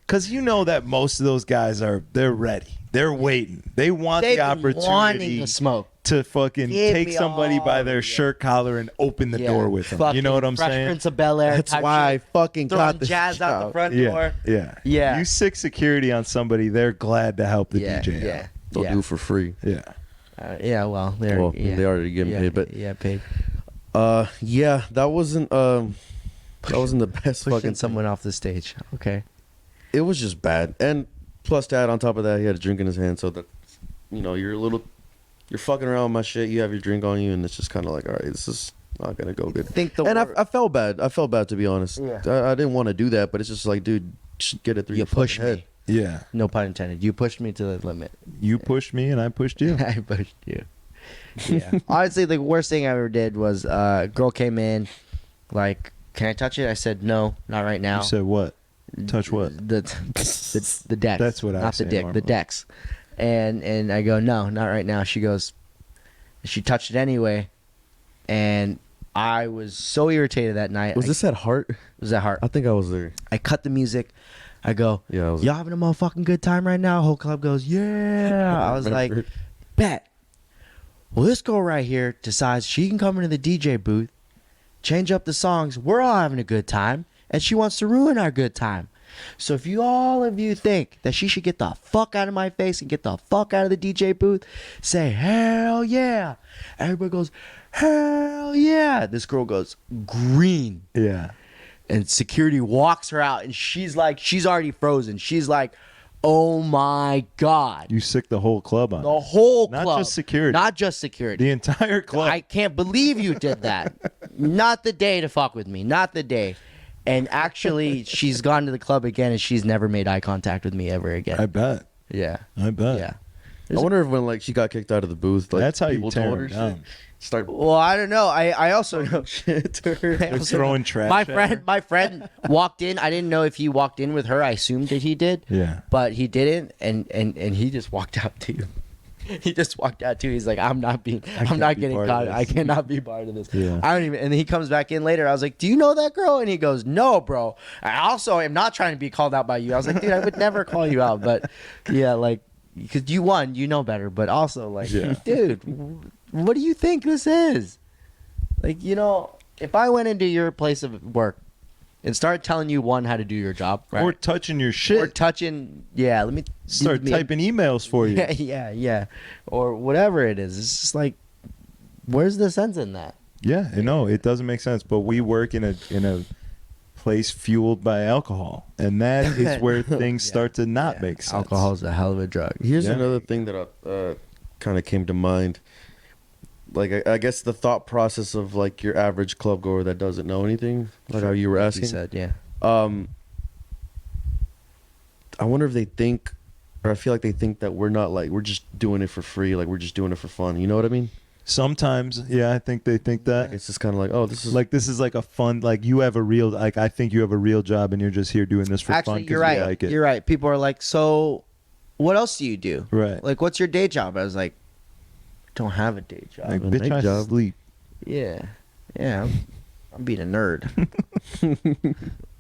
Because you know that most of those guys they're ready. They're waiting. They want They've the been opportunity wanting to smoke. to fucking Give take me somebody by all their of it. shirt collar and open the door with them. You know what I'm Fresh saying? Prince of Bel Air. That's type why I shit. fucking Throwing got this jazz out the job. front Yeah, door. yeah, Yeah. You sick security on somebody, they're glad to help the Yeah, DJ yeah, out. They'll yeah. do for free. Yeah. Yeah, well, they're Well, yeah. they already getting yeah, paid, but yeah, paid. yeah, that wasn't the best Pushing fucking someone off the stage. Okay. It was just bad, and plus that, on top of that, he had a drink in his hand, so that, you know, you're fucking around with my shit. You have your drink on you, and it's just kind of like, all right, this is not gonna go good. And I felt bad. I felt bad, to be honest. Yeah. I didn't want to do that, but it's just like, dude, just get it through You your pushed fucking me. head. Yeah. No pun intended. You pushed me to the limit. You pushed me and I pushed you. I pushed you. Yeah. Honestly, the worst thing I ever did was a girl came in, like, can I touch it? I said no, not right now. You said what? Touch what? The decks. That's what I not say the dick, normally. the decks. And I go, no, not right now. She goes, she touched it anyway, and I was so irritated that night. Was this at Heart? Was that hard? I think I was there. I cut the music. I go, Yeah, I was. y'all having a motherfucking good time right now? Whole club goes, yeah. I was like, Remember. bet. Well, this girl right here decides she can come into the DJ booth, change up the songs. We're all having a good time, and she wants to ruin our good time. So if all of you think that she should get the fuck out of my face and get the fuck out of the DJ booth, say hell yeah. Everybody goes, hell yeah. This girl goes green. Yeah. And security walks her out, and she's already frozen. She's like, oh my God. You sick the whole club on. The whole Not club. just security. Not just security. The entire club. I can't believe you did that. Not the day to fuck with me. Not the day. And actually, she's gone to the club again, and she's never made eye contact with me ever again. I bet. Yeah. I bet. Yeah. I wonder if when like she got kicked out of the booth, like That's how you people tear told them her down. shit. Start Well, I don't know. I also know. shit to her. They're throwing trash. My at her. friend walked in. I didn't know if he walked in with her. I assumed that he did. Yeah. But he didn't, and he just walked out too. He just walked out too. He's like, I'm not can't getting be part caught. of I this. cannot be part of this. Yeah. I don't even. And he comes back in later. I was like, do you know that girl? And he goes, no, bro. I also am not trying to be called out by you. I was like, dude, I would never call you out. But yeah, like, because you won, you know better. But also, like, Yeah. dude, what do you think this is? Like, you know, if I went into your place of work and started telling you how to do your job, right? Or touching your shit. Or touching, yeah, let me Start typing emails for you. yeah, or whatever it is. It's just like, where's the sense in that? Yeah, no, it doesn't make sense. But we work in a place fueled by alcohol, and that is where things start to not make sense. Alcohol's a hell of a drug. Here's Yeah. another thing that kind of came to mind. Like I guess the thought process of like your average club goer that doesn't know anything, like how you were Like asking. you said, yeah. I wonder if they think, or I feel like they think that we're not like we're just doing it for free, like we're just doing it for fun. You know what I mean? Sometimes, yeah, I think they think that. It's just kind of like, oh, this is Like this is like a fun, like you have a real, like I think you have a real job and you're just here doing this for fun Actually, because you're you right. like it. You're right. People are like, so what else do you do? Right. Like, what's your day job? I was like, don't have a day job. Like, a bitch, night I job. sleep. Yeah. Yeah. I'm being a nerd.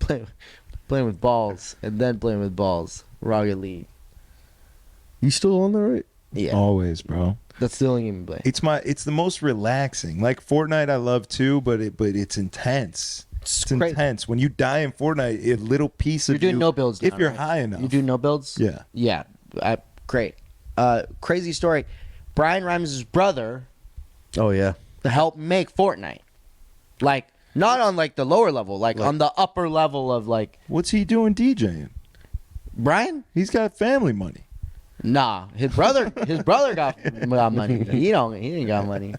playing with balls and then playing with balls. Rocket League. you still on there, right? Yeah. Always, bro. That's the only game I play. It's the most relaxing. Like Fortnite, I love too, but it's intense. It's great. intense. When you die in Fortnite, a little piece You're of doing you, no builds if now, you're right? high enough. You do no builds? Yeah. Yeah. Great. Crazy story. Brian Rimes' brother Oh yeah. helped make Fortnite. Like, not on like the lower level, like on the upper level of like What's he doing DJing? Brian? He's got family money. Nah, his brother got money. He ain't got money.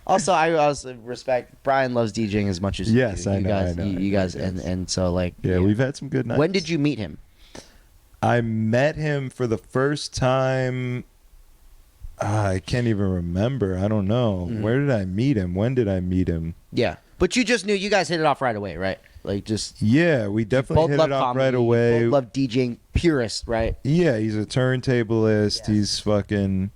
Also, I also respect Brian loves DJing as much as you Yes, do. I You know, guys, I know, you guys, yes. and so like Yeah, we've had some good nights. When did you meet him? I met him for the first time. I can't even remember. I don't know. Mhm. Where did I meet him? When did I meet him? Yeah, but you just knew you guys hit it off right away, right? Like just Yeah, we definitely both hit love it off comedy, right away. Both love DJing, purist, right? Yeah, he's a turntablist. Yes. He's fucking.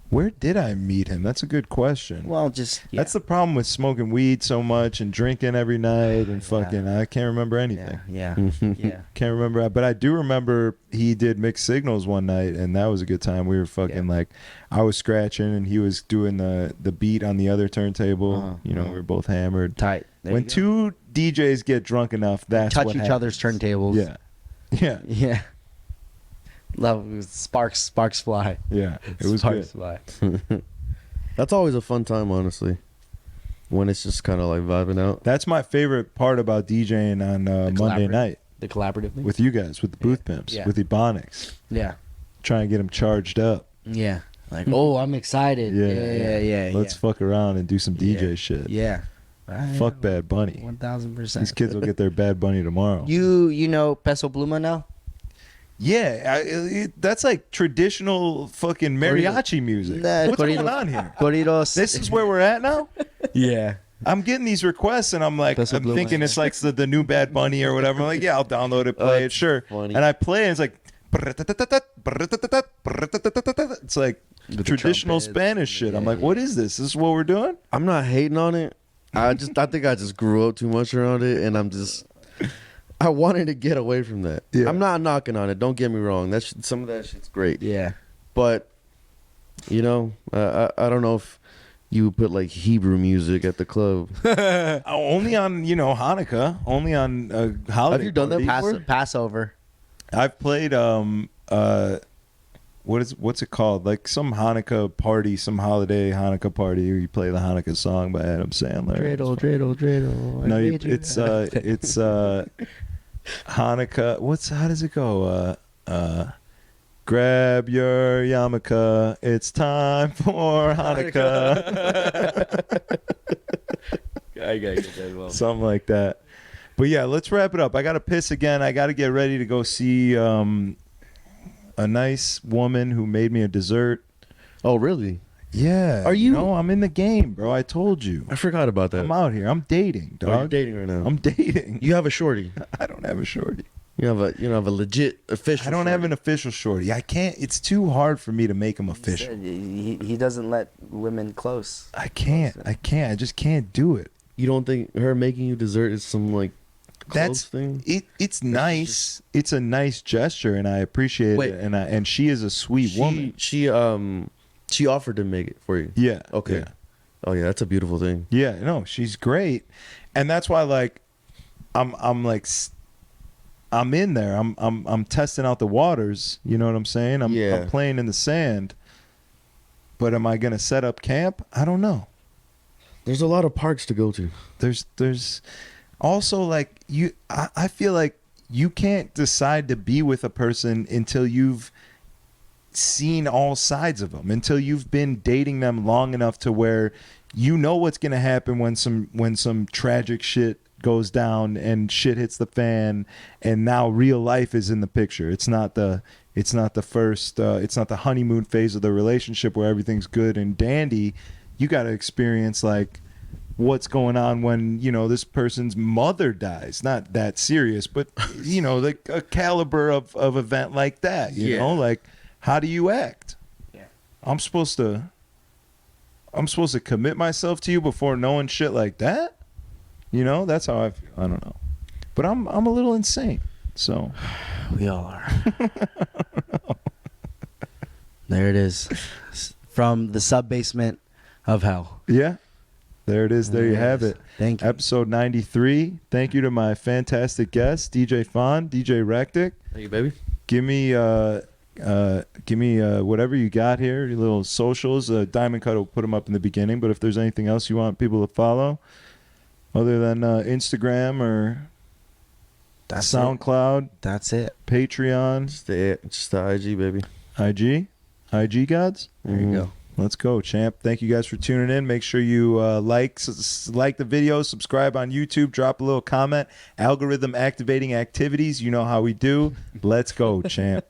Where did I meet him? That's a good question. Well, just yeah. That's the problem with smoking weed so much and drinking every night and fucking. I can't remember anything. yeah, yeah. Can't remember, but I do remember he did mixed signals one night, and that was a good time. We were fucking like, I was scratching and he was doing the beat on the other turntable. We were both hammered. Tight. There When you go. two DJs get drunk enough, that's touch what each happens. other's turntables. Yeah, yeah, Yeah. Love sparks fly. yeah. It was Sparks good. fly. That's always a fun time, honestly. When it's just kind of like vibing out. That's my favorite part about DJing on Monday collaborative. night The collaborative thing. with you guys, with the booth pimps, Yeah. with Ebonics, Yeah. trying to get them charged up. Yeah. Like, oh, I'm excited. Yeah. Let's fuck around and do some DJ Yeah. shit. Yeah. Fuck Bad Bunny. 1000%. These kids will get their Bad Bunny tomorrow. You know Peso Pluma now? Yeah, that's like traditional fucking mariachi music. Nah, What's corridos. going on here? Corridos. This is where we're at now? Yeah. I'm getting these requests and I'm like, Peso I'm Pluma. thinking it's like the new Bad Bunny or whatever. I'm like, yeah, I'll download it, play it, That's sure. funny. And I play it and it's like, it's like With the traditional trumpets. Spanish shit. I'm Yeah, like, what is this? This is what we're doing? I'm not hating on it. I think I just grew up too much around it, and I wanted to get away from that. Yeah. I'm not knocking on it. Don't get me wrong. Some of that shit's great. Yeah. But I don't know if you would put like Hebrew music at the club. Only on, Hanukkah. Only on holiday. Have you done that parties. before? Passover. I've played what's it called? Like some Hanukkah party, some holiday Hanukkah party where you play the Hanukkah song by Adam Sandler. Dreidel. No, it's Hanukkah. How does it go? Grab your yarmulke. It's time for Hanukkah. I gotta get that well. Something like that. But yeah, let's wrap it up. I got to piss again. I got to get ready to go see a nice woman who made me a dessert. Oh, really? Yeah. Are you- No, I'm in the game, bro. I told you. I forgot about that. I'm out here. I'm dating, Oh, you're dog. dating right now. I'm dating. You have a shorty. I don't have a shorty. You have a legit official. I don't have an official shorty. I can't. It's too hard for me to make him official. He doesn't let women close. I can't. I just can't do it. You don't think her making you dessert is some like close thing? It's nice. It's a nice gesture, and I appreciate Wait. it. And she is a sweet woman. She offered to make it for you. Yeah. Okay. Yeah. Oh yeah, that's a beautiful thing. Yeah, no, she's great, and that's why like, I'm in there. I'm testing out the waters. You know what I'm saying? I'm playing in the sand. But am I gonna set up camp? I don't know. There's a lot of parks to go to. There's also like I feel like you can't decide to be with a person until you've seen all sides of them, until you've been dating them long enough to where you know what's gonna happen when some tragic shit goes down and shit hits the fan, and now real life is in the picture. It's not the honeymoon phase of the relationship where everything's good and dandy. you got to experience like what's going on when, you know, this person's mother dies. Not that serious, but you know, like a caliber of event like that, you know, like how do you act? Yeah. I'm supposed to commit myself to you before knowing shit like that? You know, that's how I feel. I don't know. But I'm a little insane. So We all are. There it is. From the sub-basement of hell. yeah. There it is. There you have it. Thank you. Episode 93. Thank you to my fantastic guest, DJ PHON, DJ Rectic. Thank you, baby. Give me whatever you got here, your little socials. Diamond Cut will put them up in the beginning, but if there's anything else you want people to follow other than Instagram or That's SoundCloud, That's it. Patreon, Just the IG, baby. IG gods. There you go. Let's go, champ. Thank you guys for tuning in. Make sure you like the video, subscribe on YouTube, drop a little comment. Algorithm activating activities. You know how we do. Let's go, champ.